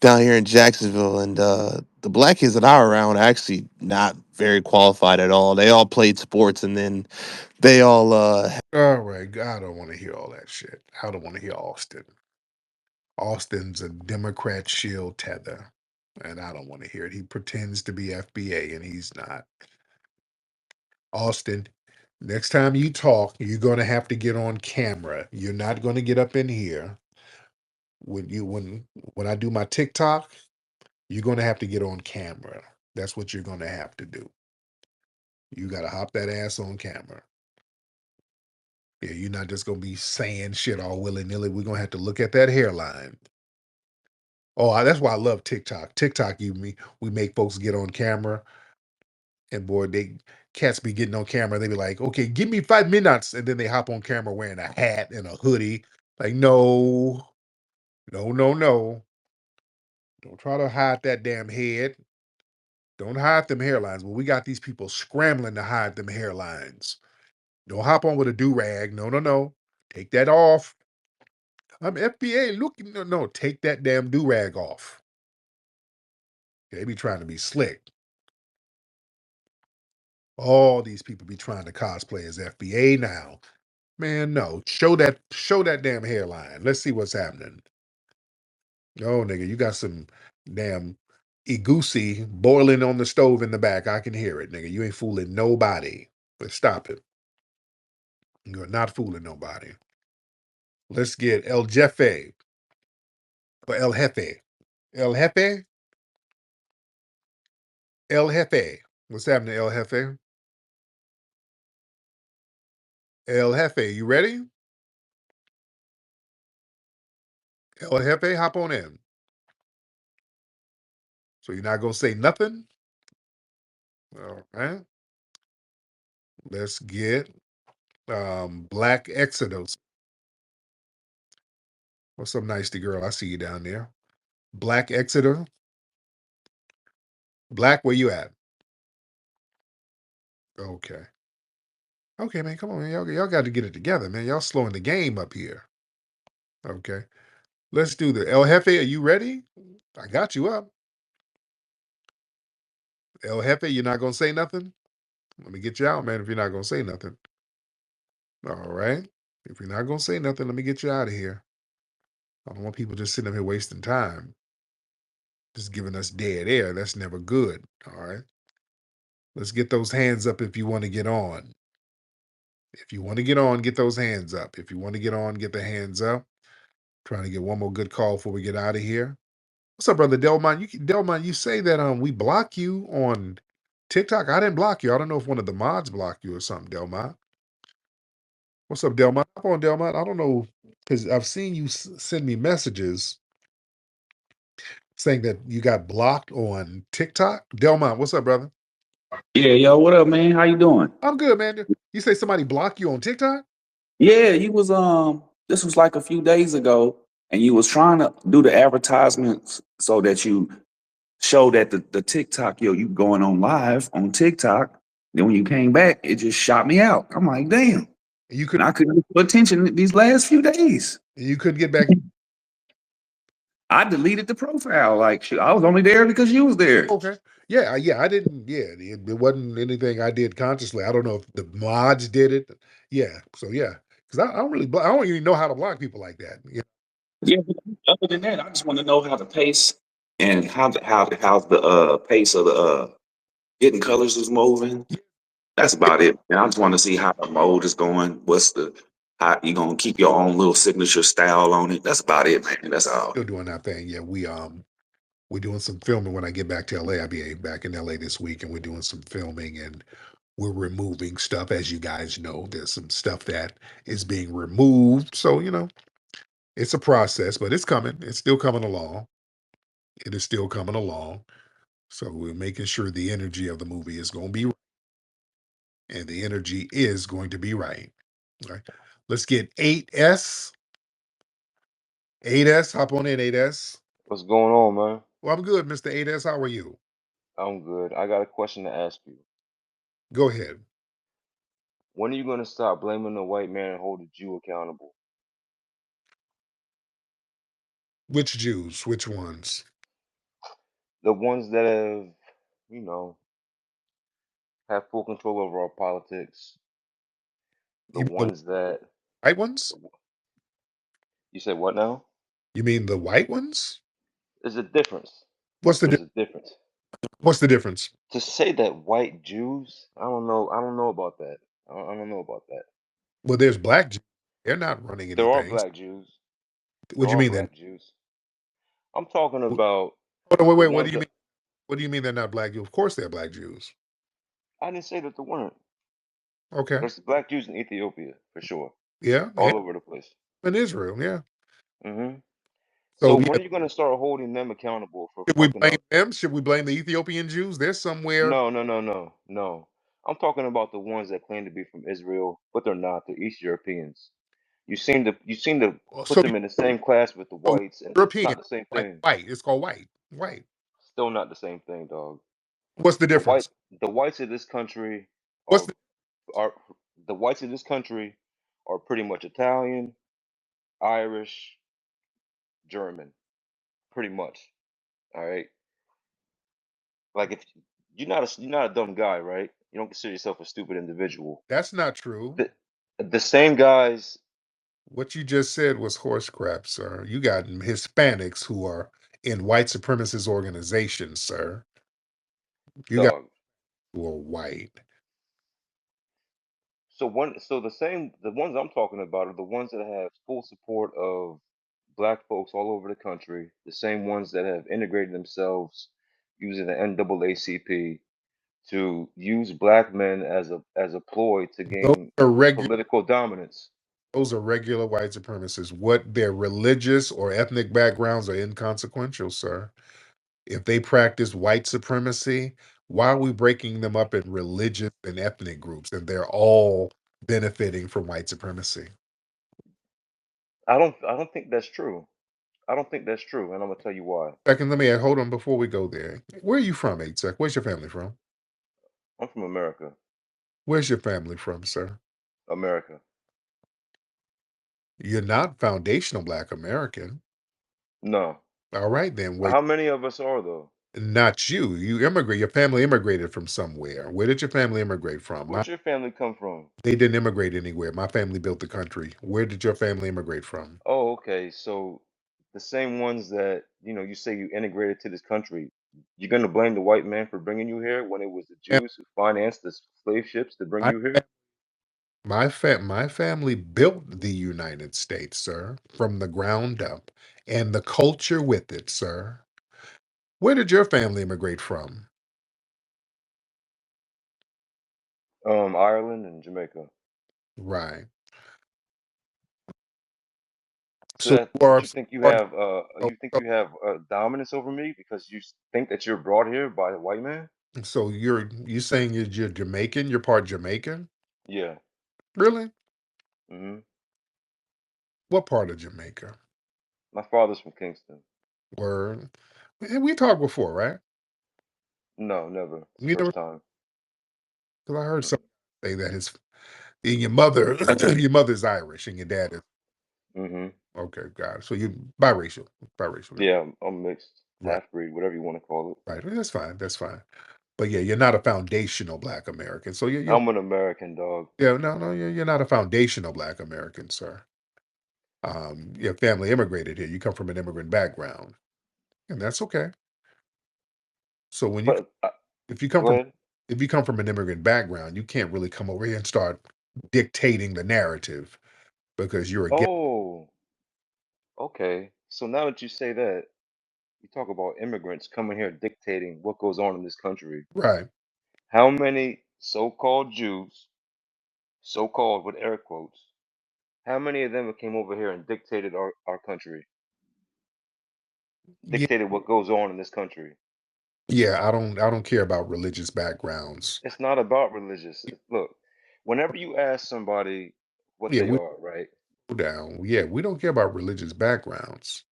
down here in Jacksonville, and the black kids that I were around are actually not very qualified at all. They all played sports, and then they all All right, I don't want to hear all that shit. I don't want to hear Austin. Austin's a Democrat shield tether, and I don't want to hear it. He pretends to be FBA, and he's not. Austin, next time you talk, you're going to have to get on camera. You're not going to get up in here when I do my TikTok. You're going to have to get on camera. That's what you're going to have to do. You got to hop that ass on camera. Yeah, you're not just going to be saying shit all willy nilly. We're going to have to look at that hairline. Oh, that's why I love TikTok. TikTok, we make folks get on camera, and boy, they cats be getting on camera. They be like, "Okay, give me 5 minutes," and then they hop on camera wearing a hat and a hoodie. Like, no, no, no, no! Don't try to hide that damn head. Don't hide them hairlines. Well, we got these people scrambling to hide them hairlines. Don't hop on with a do rag. No, no, no. Take that off. I'm FBA. Look, no, no. Take that damn do rag off. They be trying to be slick. All these people be trying to cosplay as FBA now. Man, no. Show that damn hairline. Let's see what's happening. Oh, nigga, you got some damn egusi boiling on the stove in the back. I can hear it, nigga. You ain't fooling nobody. But stop it. You're not fooling nobody. Let's get El Jefe or El Jefe. El Jefe? El Jefe. What's happening, El Jefe? El Jefe, you ready? El Jefe, hop on in. So you're not gonna say nothing? All right. Let's get Black Exodus. What's up, Nicety girl? I see you down there. Black Exeter. Black, where you at? Okay. Okay, man. Come on, man. Y'all got to get it together, man. Y'all slowing the game up here. Okay. Let's do the El Jefe. Are you ready? I got you up. El Jefe, you're not gonna say nothing? Let me get you out, man, if you're not gonna say nothing. All right. If you're not gonna say nothing, let me get you out of here. I don't want people just sitting up here wasting time, just giving us dead air. That's never good. All right. Let's get those hands up if you want to get on. If you want to get on, get those hands up. If you want to get on, get the hands up. Trying to get one more good call before we get out of here. What's up, brother Delmont? Delmont, you say that we block you on TikTok. I didn't block you. I don't know if one of the mods blocked you or something, Delmont. What's up, Delmont? Hop on, Delmont. I don't know because I've seen you send me messages saying that you got blocked on TikTok. Delmont, what's up, brother? Yeah, yo, what up, man? How you doing? I'm good, man. You say somebody blocked you on TikTok? Yeah, you was this was like a few days ago, and you was trying to do the advertisements so that you showed that the TikTok, yo, you going on live on TikTok. Then when you came back, it just shot me out. I'm like, damn. You And could I couldn't put attention these last few days. you couldn't get back. I deleted the profile. Like, shoot, I was only there because you was there. Okay. Yeah, yeah, I didn't. Yeah, it wasn't anything I did consciously. I don't know if the mods did it. Yeah. So yeah, because I don't really. I don't even know how to block people like that. Yeah. Yeah, but other than that, I just want to know how the pace and how the pace of the hidden colors is moving. That's about it. And I just want to see how the mode is going. What's the how you gonna keep your own little signature style on it? That's about it, man. That's all. Still doing our thing. Yeah, we're doing some filming when I get back to LA. I'll be back in LA this week, and we're doing some filming and we're removing stuff. As you guys know, there's some stuff that is being removed. So it's a process, but it's coming. It's still coming along. It is still coming along. So we're making sure the energy of the movie is going to be right, and the energy is going to be right. All right. Let's get 8S. 8S, hop on in, 8S. What's going on, man? Well, I'm good, Mr. 8S. How are you? I'm good. I got a question to ask you. Go ahead. When are you gonna stop blaming the white man and hold the Jew accountable? Which Jews? Which ones? The ones that you know, have full control over our politics. The You mean the ones that white ones? the, you said what now? You mean the white ones? There's a difference. What's the There's a difference. what's the difference? To say that white Jews, I don't know. I don't know about that. I don't know about that. Well, there's black Jews. They're not running There are anything. black Jews. What There do you are mean then? black Jews. I'm talking Hold about on, wait, the wait. What do ones you that mean? What do you mean they're not black Jews? Of course they're black Jews. I didn't say that there weren't. Okay. There's black Jews in Ethiopia for sure, Yeah. And all over the place. in Israel, yeah. Hmm. So So when yeah, are you going to start holding them accountable for should we fucking blame up? them? Should we blame the Ethiopian Jews? They're somewhere. No, no, no, no, no. I'm talking about the ones that claim to be from Israel, but they're not. They're East Europeans. You seem to put So, them in the same class with the so whites, and it's European, not the same right? thing. White. It's called white. White. Still not the same thing, dog. What's the The white difference? the whites of this country What's are the are the whites of this country are pretty much Italian, Irish, German, pretty much. All right. Like if you're not a dumb guy, right? You don't consider yourself a stupid individual. That's not true. The the same guys, What you just said was horse crap, sir. You got Hispanics who are in white supremacist organizations, sir. You got dog. who are white. The ones I'm talking about are the ones that have full support of black folks all over the country. The same ones that have integrated themselves using the NAACP to use black men as a ploy to Those gain are regular. political dominance. Those are regular white supremacists. What their religious or ethnic backgrounds are inconsequential, sir. If they practice white supremacy, why are we breaking them up in religious and ethnic groups? And they're all benefiting from white supremacy. I don't think that's true. I don't think that's true, and I'm gonna tell you why. Second, let me add, hold on before we go there. Where are you from, Sec? Where's your family from? I'm from America. Where's your family from, sir? America. You're not foundational Black American. No. All right, then. Wait, How many of us are though? not you. You immigrate. Your family immigrated from somewhere. Where did your family immigrate from? Where's your family come from? They didn't immigrate anywhere. My family built the country. Where did your family immigrate from? Oh, okay. So the same ones that, you say you integrated to this country, you're gonna blame the white man for bringing you here when it was the Fam- Jews who financed the slave ships to bring My you fa- here? my family built the United States, sir, from the ground up, and the culture with it, sir. Where did your family immigrate from? Ireland and Jamaica. Right. So So that you are what you think you are- have so, you think you have dominance over me because think that you're brought here by a white man? so you saying you're Jamaican? You're part Jamaican? Yeah. Really? Hmm. What part of Jamaica? My father's from Kingston. Word. We talked before, right? No, never. It's the You never, first time. 'cause I heard Mm-mm. someone say that his and your mother your mother's Irish and your dad is Mm-hmm. okay, got it. So you biracial. Biracial. Yeah, I'm mixed, Right, half breed, whatever you want to call it. right. That's fine. That's fine. But yeah, you're not a foundational Black American. So you're I'm an American dog. yeah, no, you're not a foundational Black American, sir. Your family immigrated here. You come from an immigrant background, and that's okay. So when you But if you come go from ahead. if you come from an immigrant background, you can't really come over here and start dictating the narrative because you're against Oh, okay. So now that you say that, you talk about immigrants coming here dictating what goes on in this country. right. How many so-called Jews, so-called with air quotes, how many of them came over here and dictated our country, Yeah, dictated what goes on in this country? yeah. I don't care about religious backgrounds. It's not about religious. Look, whenever you ask somebody what Yeah, they we are, right? go down. Yeah, we don't care about religious backgrounds.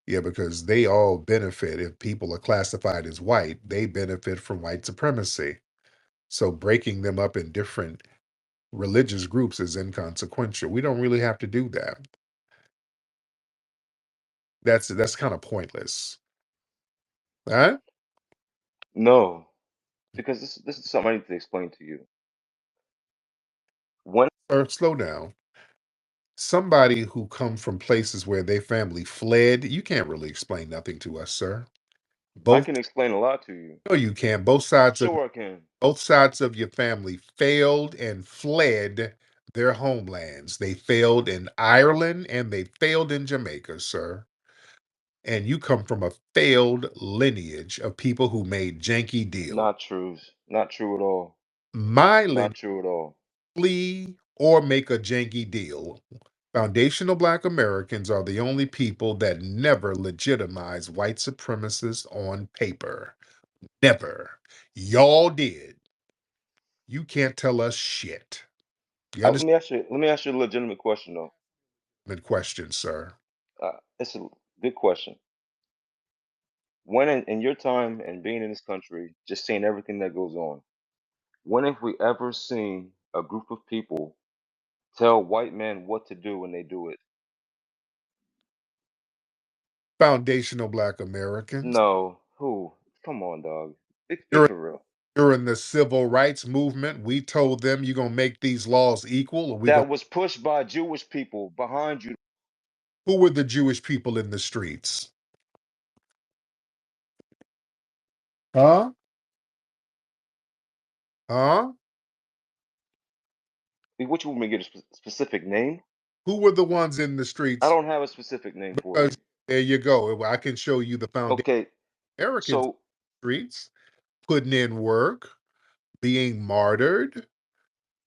Yeah, because they all benefit if people are classified as white, they benefit from white supremacy. So breaking them up in different religious groups is inconsequential. We don't really have to do that. That's kind of pointless. All right? No, because this is something I need to explain to you. When Or slow down. Somebody who come from places where their family fled, you can't really explain nothing to us, sir. I Both can explain a lot to you. no, you can. Both sides of your family failed and fled their homelands. They failed in Ireland and they failed in Jamaica, sir. And you come from a failed lineage of people who made janky deals. Not true. Not true at all. My lineage Not true at all. flee or make a janky deal. Foundational Black Americans are the only people that never legitimize white supremacists on paper. Never. Y'all did. You can't tell us shit. You Let understand me ask you. Let me ask you a legitimate question though. the question, sir? It's a good question. When in your time and being in this country, just seeing everything that goes on, when have we ever seen a group of people tell white men what to do when they do it? Foundational Black Americans. No. Who? Come on, dog. Be During, for real. during the civil rights movement, we told them you're going to make these laws equal, or we going That was pushed by Jewish people behind you. who were the Jewish people in the streets? Huh? Huh? What you want me to get a specific name? Who were the ones in the I streets? don't have a specific name for Because you. there you go. I can show you the foundation Okay, Americans in so the streets putting in work, being martyred,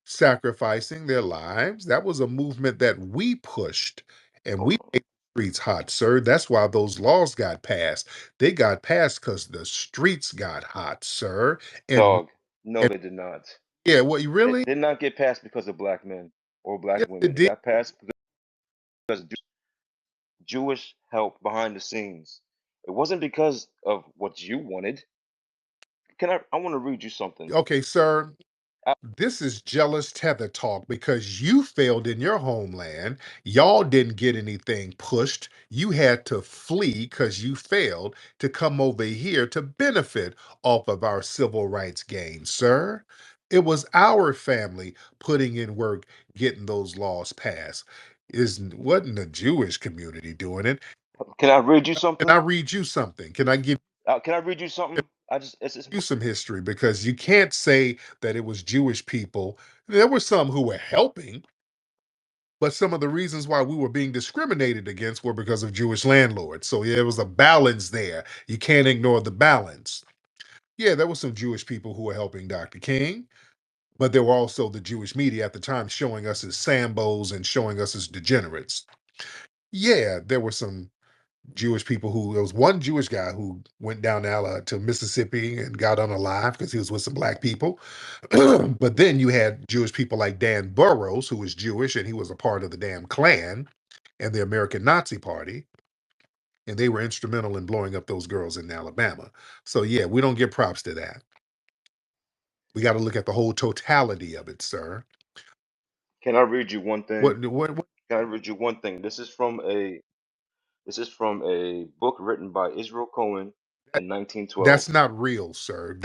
sacrificing their lives. That was a movement that we pushed and hold we on, made the streets hot, sir. That's why those laws got passed. They got passed because the streets got hot, sir. And, dog. No, and they did not. yeah, what you It really? did not get passed because of black men or black Yes, it women. It did. got passed because of Jewish help behind the scenes. It wasn't because of what you wanted. Can I want to read you something. Okay, sir. I, This is jealous tether talk because you failed in your homeland. Y'all didn't get anything pushed. You had to flee because you failed to come over here to benefit off of our civil rights gains, sir. It was our family putting in work, getting those laws passed. Wasn't the Jewish community doing it. can I read you Can I something? read you something? Can I give Can I read you something? It's you some history? Because you can't say that it was Jewish people. There were some who were helping, but some of the reasons why we were being discriminated against were because of Jewish landlords. So yeah, there was a balance there. You can't ignore the balance. Yeah, there were some Jewish people who were helping Dr. King, but there were also the Jewish media at the time showing us as Sambos and showing us as degenerates. Yeah, there were some Jewish people who there was one Jewish guy who went down to Mississippi and got unalive because he was with some black people. But then you had Jewish people like Dan Burroughs, who was Jewish and he was a part of the damn Klan and the American Nazi Party. and they were instrumental in blowing up those girls in Alabama. So yeah, we don't give props to that. We got to look at the whole totality of it, sir. Can I read you one thing? What Can I read you one thing? This is from a book written by Israel Cohen that- in 1912. that's not real, sir.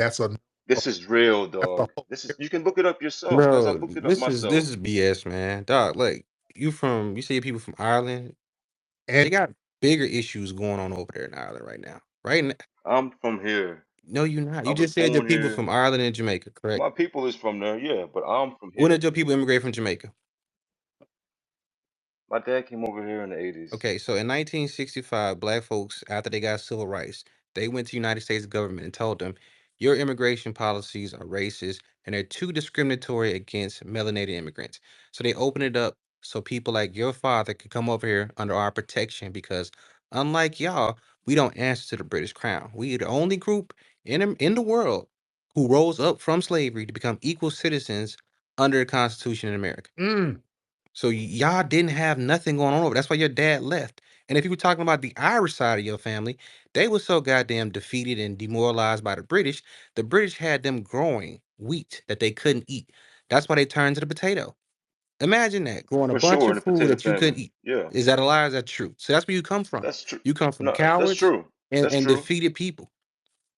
This is real, That's a dog. whole This is you can look it up yourself, cause I Bro, looked it up this myself. is BS, man. Dog, like you say people from Ireland, and they got bigger issues going on over there in Ireland right now. Right now. I'm from here. No, you're not. I You was just said the born people here. from Ireland and Jamaica, correct? My people is from there, yeah, but I'm from When here. did your people immigrate from Jamaica? My dad came over here in the 80s. Okay, so in 1965, black folks, after they got civil rights, they went to United States government and told them, your immigration policies are racist and they're too discriminatory against melanated immigrants. So they opened it up so people like your father could come over here under our protection because unlike y'all, we don't answer to the British Crown. We are the only group in the world who rose up from slavery to become equal citizens under the Constitution in America. mm, So y'all didn't have nothing going on over. That's why your dad left. And if you were talking about the Irish side of your family, they were so goddamn defeated and demoralized by the British. The British had them growing wheat that they couldn't eat. That's why they turned to the potato. Imagine that, growing a For bunch sure, in of the food potato that you couldn't famine. eat. Yeah, Is that a lie? Or is that true? So that's where you come from. that's true. You come from No, that's cowards true. and, That's and true. defeated people.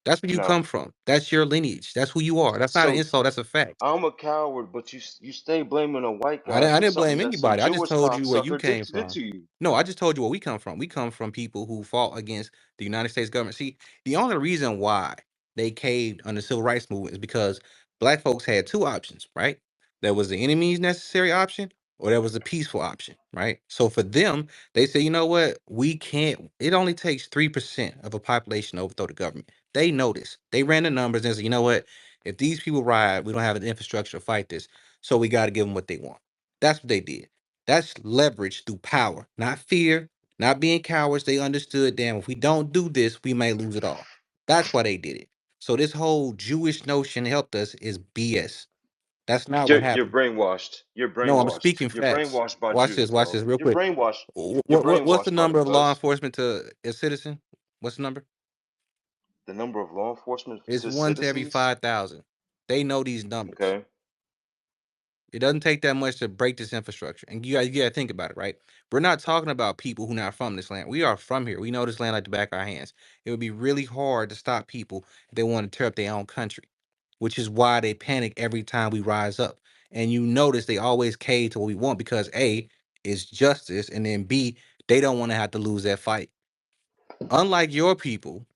That's where you No. come from. That's your lineage. That's who you are. That's not an So insult. That's a fact. I'm a coward, but you stay blaming a white I guy didn't, I for didn't something blame that some anybody. I just Jewish told you where you cocksucker came did from. to you. No, I just told you where we come from. We come from people who fought against the United States government. See, the only reason why they caved on the civil rights movement is because black folks had two options, right? There was the enemies necessary option, or there was the peaceful option, right? So for them, they say, you know what? We can't. It only takes 3% of a population to overthrow the government. They know this. They ran the numbers and said, you know what? If these people riot, we don't have an infrastructure to fight this. So we got to give them what they want. That's what they did. That's leverage through power, not fear, not being cowards. They understood, damn, if we don't do this, we may lose it all. That's why they did it. So this whole Jewish notion helped us is BS. That's not what You're happened. brainwashed. You're No, I'm brainwashed. speaking You're facts. brainwashed by Watch Jews, this. Watch bro. this real You're quick. brainwashed. You're What's the brainwashed by number them, of law cuz. enforcement to a citizen? What's the number? The number of law enforcement It's to one to every citizens. 5,000. They know these numbers. Okay. It doesn't take that much to break this infrastructure. And you gotta think about it, right? We're not talking about people who not from this land. We are from here. We know this land like the back of our hands. It would be really hard to stop people if they want to tear up their own country, which is why they panic every time we rise up. And you notice they always cave to what we want because A is justice, and then B, they don't want to have to lose that fight. Unlike your people,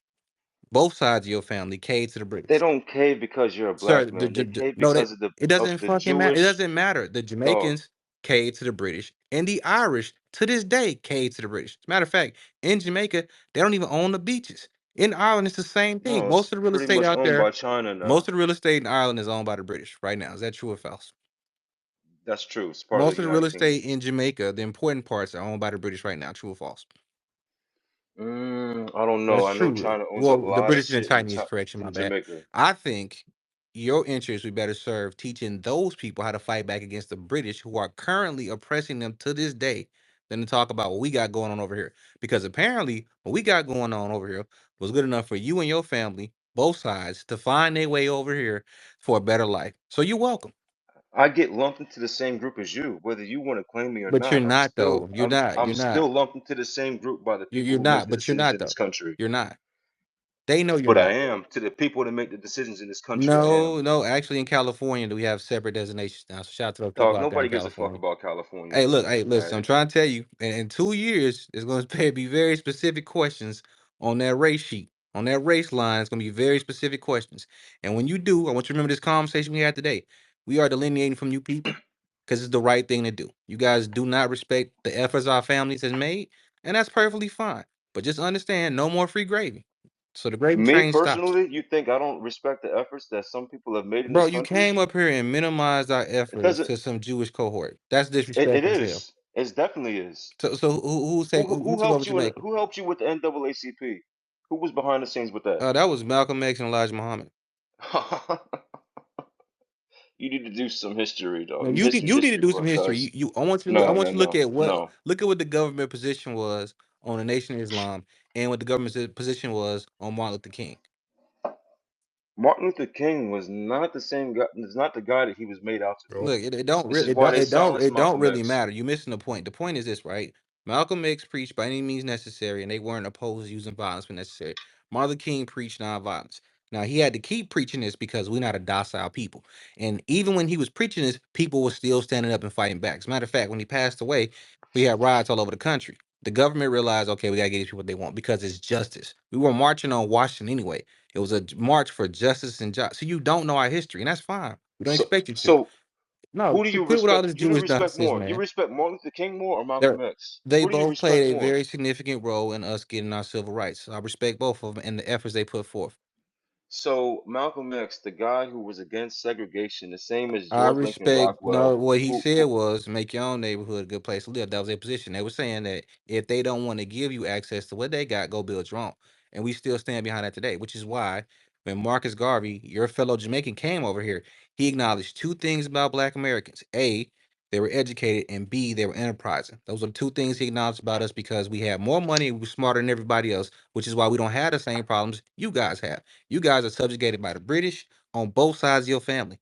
both sides of your family cave to the They British. don't cave because you're a Sir, black man. They cave no, that because of the it of doesn't the fucking matter. It Jewish doesn't matter. The dog. Jamaicans caved to the British, and the Irish to this day cave to the British. As a matter of fact, in Jamaica, they don't even own the beaches. In Ireland, it's the same thing. No, Most it's of the real pretty estate much out owned there, by China most now. of the real estate in Ireland is owned by the British right now. Is that true or false? That's true. It's part of the Most of the real United Kingdom. estate in Jamaica, the important parts are owned by the British right now. True or false? I don't know. That's I know true. China owns a Well, the lot of British and shit Chinese, correction, my in bad. Jamaica. I think your interests would better serve teaching those people how to fight back against the British who are currently oppressing them to this day than to talk about what we got going on over here. Because apparently what we got going on over here was good enough for you and your family, both sides, to find their way over here for a better life. So you're welcome. I get lumped into the same group as you, whether you want to claim me or But you're not. I'm not though. still You're I'm not. I'm You're not. still lumped into the same group by the people You're who make not, the but you're decisions not in this though. country. You're not. They know you're But I not. am to the people that make the decisions in this country. I am. No, no. Actually, in California, we have separate designations now. So shout out to those people Dog, out there in nobody gives a fuck California. about California. Hey, All listen. I'm right. trying to tell you. In 2 years, it's going to be very specific questions on that race sheet, on that race line. It's going to be very specific questions. And when you do, I want you to remember this conversation we had today. We are delineating from you people because it's the right thing to do. You guys do not respect the efforts our families has made, and that's perfectly fine. But just understand, no more free gravy. So the gravy Me train stops. personally, you think I don't respect the efforts that some people have made in Bro, this you country? came up here and minimized our It efforts doesn't. to some Jewish cohort. That's It disrespectful as hell. is. It definitely is. So who Who took over helped you Jamaica? who helped you with the NAACP? Who was behind the scenes with that? That was Malcolm X and Elijah Muhammad. You need to do some history, No, dog. Some you need to history do some book, history. cuz. I want you to look, I No, want no, you to look no, at no. what the government position was on the Nation of Islam and what the government's position was on Martin Luther King. Martin Luther King was not the same guy. Is not the guy that he was made out to Oh, be. Look, it don't This really is why they silenced it don't Malcolm really X. matter. You're missing the point. The point is this, right? Malcolm X preached by any means necessary, and they weren't opposed to using violence when necessary. Martin Luther King preached nonviolence. Now he had to keep preaching this because we're not a docile people. And even when he was preaching this, people were still standing up and fighting back. As a matter of fact, when he passed away, we had riots all over the country. The government realized, okay, we gotta get these people what they want because it's justice. We were marching on Washington anyway. It was a march for justice and justice. So you don't know our history, and that's fine. We don't So, expect you to. so No, who do you quit with all respect? this You do Jewish respect nonsense, more. You man. respect Martin Luther King more or They're, Malcolm X? they Who do you both respect played a more? very significant role in us getting our civil rights. I respect both of them and the efforts they put forth. So Malcolm X, the guy who was against segregation, the same as I George Lincoln respect no Rockwell, what he said who was make your own neighborhood a good place to live. That was their position. They were saying that if they don't want to give you access to what they got, go build your own. And we still stand behind that today, which is why when Marcus Garvey, your fellow Jamaican, came over here, he acknowledged two things about Black Americans. A, they were educated, and B, they were enterprising. Those are the two things he acknowledged about us because we had more money, we were smarter than everybody else, which is why we don't have the same problems you guys have. You guys are subjugated by the British on both sides of your family.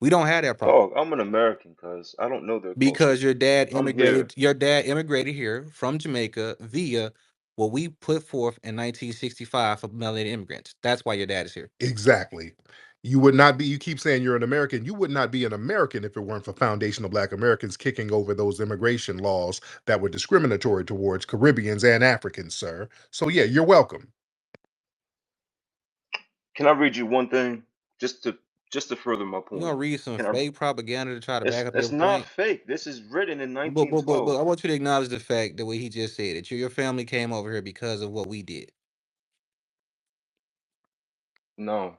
We don't have that problem dog, I'm an American, cuz I don't know their culture. because your dad I'm immigrated. here. Your dad immigrated here from Jamaica via what we put forth in 1965 for melanated immigrants. That's why your dad is here. exactly. You would not be, you keep saying you're an American. You would not be an American if it weren't for foundational Black Americans kicking over those immigration laws that were discriminatory towards Caribbeans and Africans, sir. So, yeah, you're welcome. Can I read you one thing just to further my You gonna point? read some Can I? fake propaganda to try to It's back up it's your not point? fake. This is written in But 1912. I want you to acknowledge the fact that what he just said that your family came over here because of what we did. No,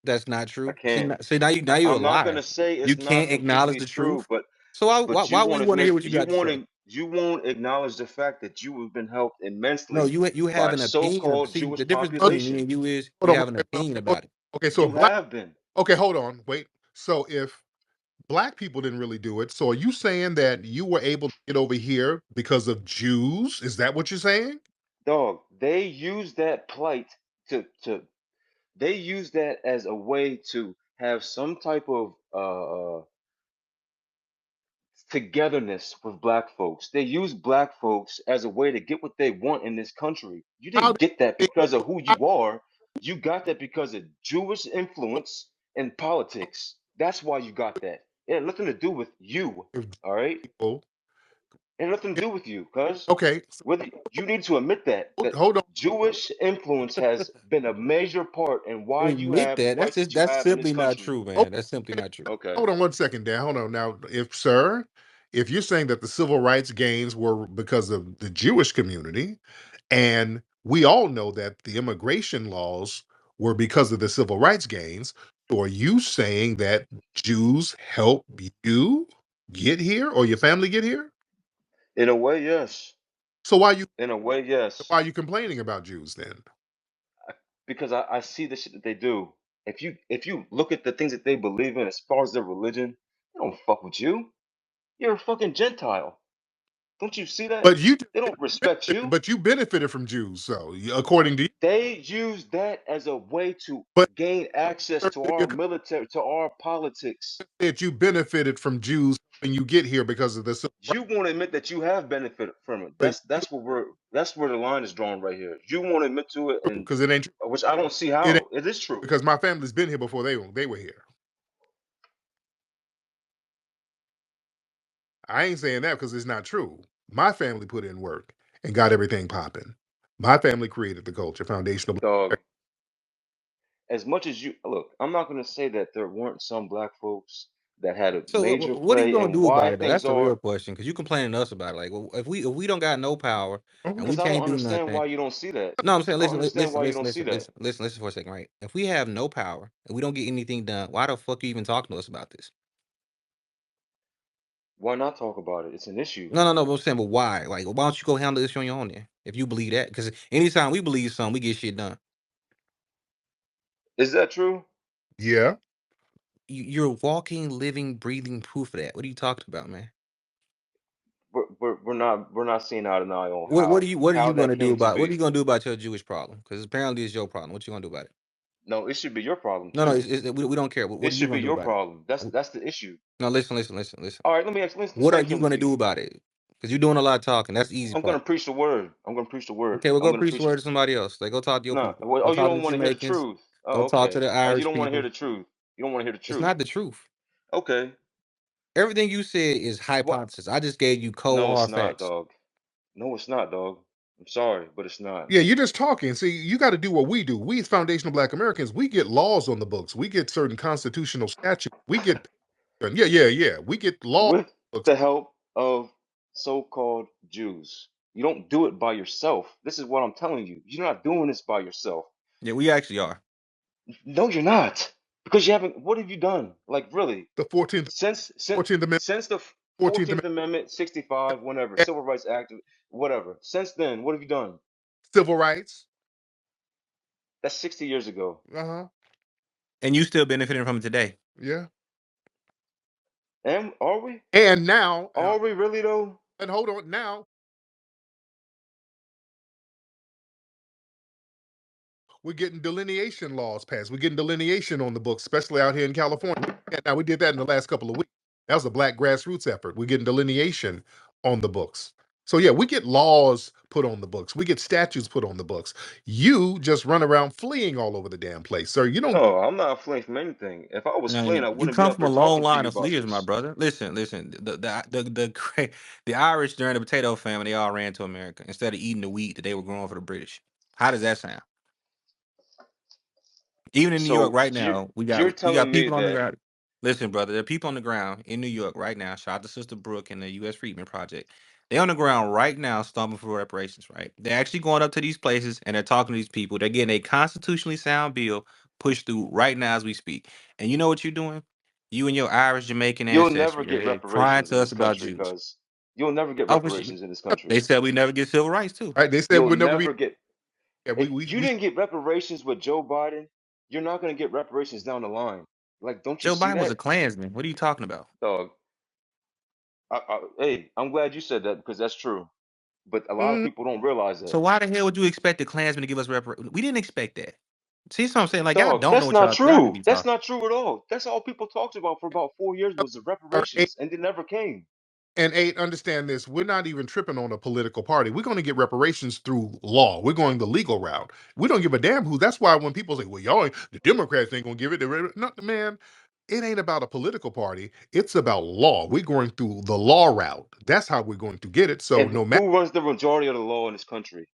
That's not I true. can't. See now you're a I'm not liar. gonna say You it's not can't acknowledge completely the true, truth. So why but you would won't you want to hear admit what you got to say? you won't acknowledge the fact that you have been helped No, immensely you have by an opinion of. so-called See, the Jewish difference between me population. and you is Hold you on. have an opinion Hold about it. on. Okay, so You if Black, have been. okay, hold on, wait. So if Black people didn't really do it, so are you saying that you were able to get over here because of Jews? Is that what you're saying? Dog, they use that plight to they use that as a way to have some type of togetherness with black folks. They use black folks as a way to get what they want in this country. You How didn't did get that they, because of who how, you are. You got that because of Jewish influence and politics. That's why you got that. It had nothing to do with you. if All right? people, It had nothing to do with you, cuz okay, so whether you need to admit that hold on. Jewish influence has been a major part in why you Admit have the that. rights that you That's have in this simply not country. true, Okay, man. That's simply not true. Okay. hold on 1 second, Dan. Hold on. Now, if sir, if you're saying that the civil rights gains were because of the Jewish community, and we all know that the immigration laws were because of the civil rights gains, so are you saying that Jews help you get here or your family get here? In a way, yes. So In a way, yes. why are you complaining about Jews then? Because I see the shit that they do. If you look at the things that they believe in as far as their religion, they don't fuck with you. You're a fucking Gentile. Don't you see that? But you They don't respect you. but you benefited from Jews, so according to you. They use that as a way to But gain access to our you military, to our politics. said you benefited from Jews when you get here because of the civil rights. You won't admit that you have benefited from it. But That's where the line is drawn right here. You won't admit to it, and because it ain't true. which I don't see It ain't how it is true. because my family's been here before they were here. I ain't saying that because it's not true. My family put in work and got everything popping. My family created the culture, foundational. Dog, as much as you look, I'm not going to say that there weren't some black folks that had a So major what are you play gonna in do about why it though? things That's the real are. question. Because you complaining to us about it. Like, well, if we don't got no power and we Because I don't can't do understand nothing. why you don't see that. No, I'm saying I don't listen, understand why you don't see that. listen for a second, right? If we have no power and we don't get anything done, why the fuck are you even talking to us about this? Why not talk about it? It's an issue. No. But I'm saying, but why? Like, why don't you go handle this on your own then? If you believe that, because anytime we believe something, we get shit done. Is that true? Yeah. You're walking, living, breathing proof of that. What are you talking about, man? we're not seeing eye to eye on What are how you that gonna do came to about what are be. you gonna do about your Jewish problem? Because apparently it's your problem. What you gonna do about it? No, it should be your problem No, no, too. we don't care. It What are you should be gonna do your about it? problem. That's the issue. No, listen. All right, let me What are explain you something gonna to do you. about it? Because you're doing a lot of talking. That's the easy I'm part. gonna preach the word. I'm gonna preach the word. Okay, well, I'm go gonna preach the preach it. word to somebody else. Like, go talk to your No, people. well, Go oh, you talk to don't the want to hear the Jamaicans. truth. Go Oh, talk to okay. the As you Irish don't want to hear people. the truth. You don't want to hear the It's truth. not the truth. Okay. Everything you said is What? hypothesis. I just gave you cold No, it's hard not, facts. dog. No, it's not, dog. I'm sorry, but it's not. Yeah, you're just talking. See, you got to do what we do. We as foundational Black Americans, we get laws on the books. We get certain constitutional statutes. We get yeah. We get laws With on the books. the help of so-called Jews. You don't do it by yourself. This is what I'm telling you. You're not doing this by yourself. Yeah, we actually are. No, you're not. Because you haven't. What have you done? Like really? The 14th, Since since 14th Amendment, since the 14th 14th Amendment, Amendment, 65, whenever, and Civil Rights Act, whatever. Since then, what have you done? civil rights. That's 60 years ago. Uh-huh. And you still benefiting from it today. Yeah. And are we? And now, Are we really though? and hold on, now we're getting delineation laws passed. We're getting delineation on the books, especially out here in California. Yeah, now we did that in the last couple of weeks. That was a Black grassroots effort. We're getting delineation on the books. So yeah, we get laws put on the books. We get statutes put on the books. You just run around fleeing all over the damn place, sir. You don't. No, I'm not fleeing from anything. If I was Now, fleeing, I you wouldn't be come up from a here long talking to line you of about fleers, my this. brother. Listen. The Irish during the potato famine, they all ran to America instead of eating the wheat that they were growing for the British. How does that sound? Even in New York So right you're now, you're we got telling me people on the that ground. Listen, brother, there are people on the ground in New York right now. Shout out to Sister Brooke and the U.S. Freedmen Project. They're on the ground right now, stomping for reparations. Right? They're actually going up to these places and they're talking to these people. They're getting a constitutionally sound bill pushed through right now as we speak. And you know what you're doing? You and your Irish Jamaican you'll never ancestry, get you're crying reparations to in us this about country, Jews. cuz you'll never get Oh, for sure. reparations in this country. They said we never get civil rights too. Right? They said You'll we'll never be. never get Yeah, if you we didn't get reparations with Joe Biden, you're not going to get reparations down the line. Like, don't you Joe see Biden was a that, Klansman. What are you talking about? dog? Hey, I'm glad you said that because that's true. But a lot of mm, people don't realize that. So why the hell would you expect the Klansmen to give us We didn't expect that. See what I'm saying? Like y'all Dog, don't know that's what not y'all could true. be That's talking. not true at all. That's all people talked about for about 4 years was the and reparations, and they never came. eight. Understand this. We're not even tripping on a political party. We're going to get reparations through law. We're going the legal route. We don't give a damn who. That's why when people say, "Well, y'all, the Democrats ain't going to give it," no, man. It ain't about a political party. It's about law. We're going through the law route. That's how we're going to get it. So And no matter. who runs the majority of the law in this country?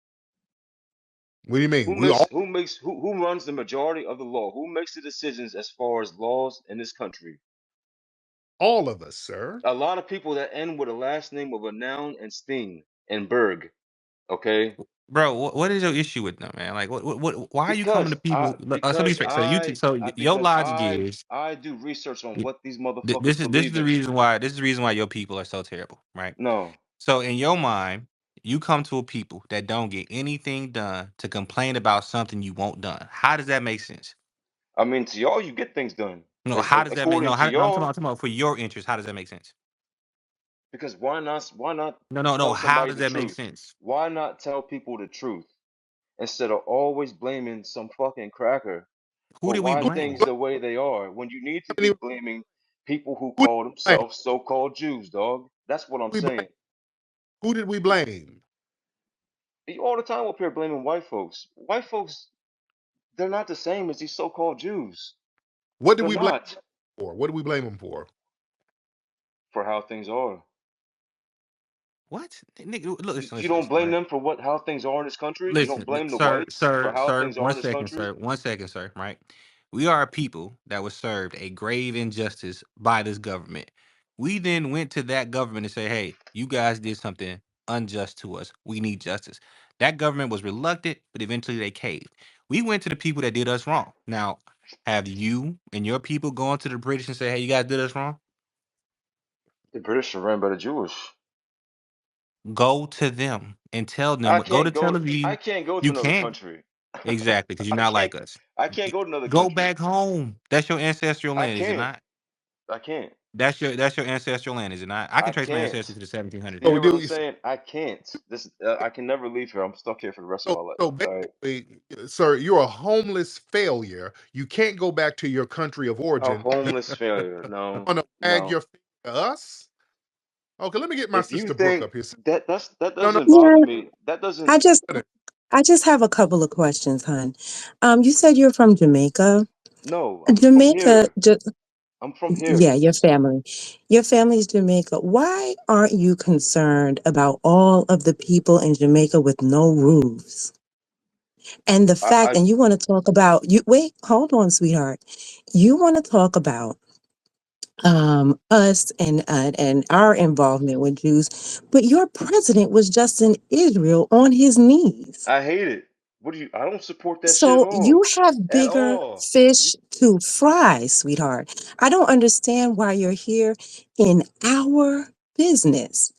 What do you mean? Who We all, makes who runs the majority of the law? Who makes the decisions as far as laws in this country? all of us, sir. A lot of people that end with a last name of a noun and sting and berg. Okay, Bro, what is your issue with them, man? Like why are you coming to people so be because straight. So your because logic is I do research on y- what these motherfuckers this is believe the in. reason why your people are so terrible, right? No, So in your mind, you come to a people that don't get anything done to complain about something you want done. How does that make sense? I mean to y'all you get things done. No, As how does that make according no? to How, no, y'all, I'm talking about for your interest. How does that make sense? because why not No. tell How somebody does the that make truth? sense? Why not tell people the truth instead of always blaming some fucking cracker Who for did we why blame? things the way they are when you need to Who be did blaming people who we call blame? themselves so-called Jews, dog. That's what I'm We blame? saying. Who did we blame? You all the time up here blaming white folks. White folks, they're not the same as these so-called Jews. What did They're we blame not for? What do we blame them for? for how things are. What? Nigga, look, You don't blame right? them for what how things are in this country. You don't Listen, blame the sir, whites for sir, how sir. things are in this country. 1 second, sir. Right? We are a people that was served a grave injustice by this government. We then went to that government and say, "Hey, you guys did something unjust to us. We need justice." That government was reluctant, but eventually they caved. We went to the people that did us wrong. Now, have you and your people gone to the British and say, "Hey, you guys did us wrong"? The British are ran by the Jewish. Go to them and tell them. Go to Tel I Aviv. can't go to You another can't. country. Exactly, because you're I not can't like us. I can't go to another Go country. back home. That's your ancestral I land, is it can't. not? I can't. That's your ancestral land, is it not? I can I trace my can't. ancestry to the 1700s You So here. hear do what I'm you saying? I can't. This I can never leave here. I'm stuck here for the rest of so my life. so All right. basically, sir, you're a homeless failure. You can't go back to your country of A origin. homeless failure. You No, wanna wag no. your finger to us? Okay, let me get my If you sister Brooke think up here. that No, no, doesn't Yeah, bother me. That doesn't. no. I just have a couple of questions, hon. You said you're from Jamaica. No, I'm from Jamaica, here. I'm from yeah, here. your family's Jamaica. Why aren't you concerned about all of the people in Jamaica with no roofs? And the fact, I and you want to talk about you wait, hold on, sweetheart. You want to talk about us and our involvement with Jews, but your president was just in Israel on his knees. I hate it. What do you? I don't support that shit at So you all. have At bigger all. You fish to fry, sweetheart. I don't understand why you're here in our business.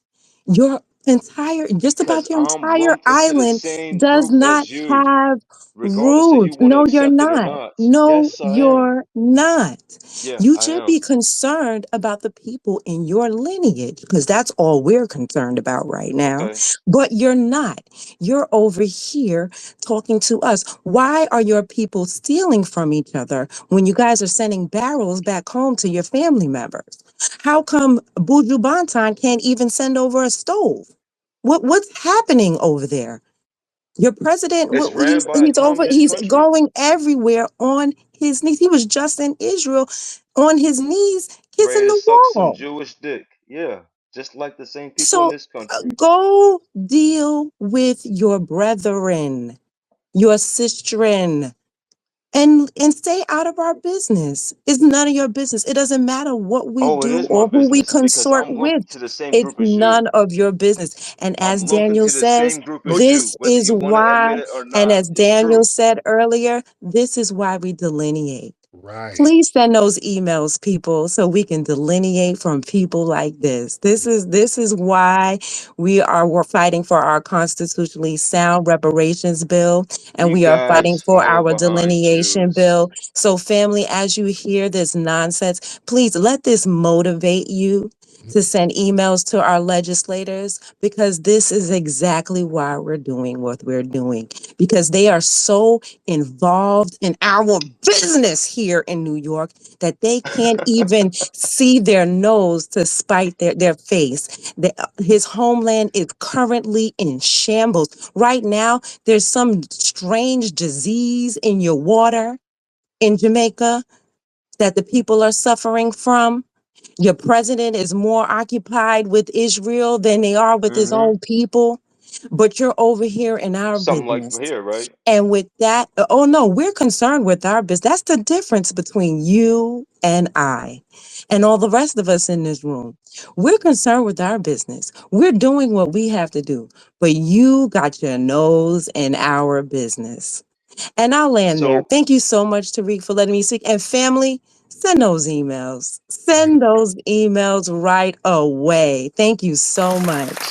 Your entire, just because about your I'm entire lumped into the island same does group not as you, have regardless if you roots. want to No, you're accept it or not. not. No, Yes, I am. you're not. Yeah, You I should am. be concerned about the people in your lineage because that's all we're concerned about right now. Okay. But you're not. You're over here talking to us. Why are your people stealing from each other when you guys are sending barrels back home to your family members? How come Buju Banton can't even send over a stove? What's happening over there? Your president, It's ran by a he's over, communist he's country. going everywhere on his knees. He was just in Israel on his knees kissing Ready to the suck some wall. Jewish dick. Yeah. Just like the same people in So this country. go deal with your brethren, your sistren, and stay out of our business. It's none of your business. It doesn't matter what we Oh, it do is my or who we business because consort I'm lumped with. into the same It's group as you. none of your business. And as I'm lumped Daniel into the says, same group No, as you, this whether is you want to why, admit it or and not. as It's Daniel true. said earlier, this is why we delineate. right. Please send those emails, people, so we can delineate from people like this. This is why we're fighting for our constitutionally sound reparations bill, and You we are fighting guys for fall our behind delineation Jews. bill. So, family, as you hear this nonsense, please let this motivate you to send emails to our legislators because this is exactly why we're doing what we're doing because they are so involved in our business here in New York that they can't even see their nose to spite their face. His homeland is currently in shambles. Right now, there's some strange disease in your water in Jamaica that the people are suffering from. Your president is more occupied with Israel than they are with his Hmm. own people, but you're over here in our Something like business. here, right? And with that, oh no, we're concerned with our business. That's the difference between you and I and all the rest of us in this room. We're concerned with our business. We're doing what we have to do, but you got your nose in our business. And I'll land there. So Thank you so much, Tariq, for letting me speak. And family, send those emails. Right. Send those emails right away. Thank you so much.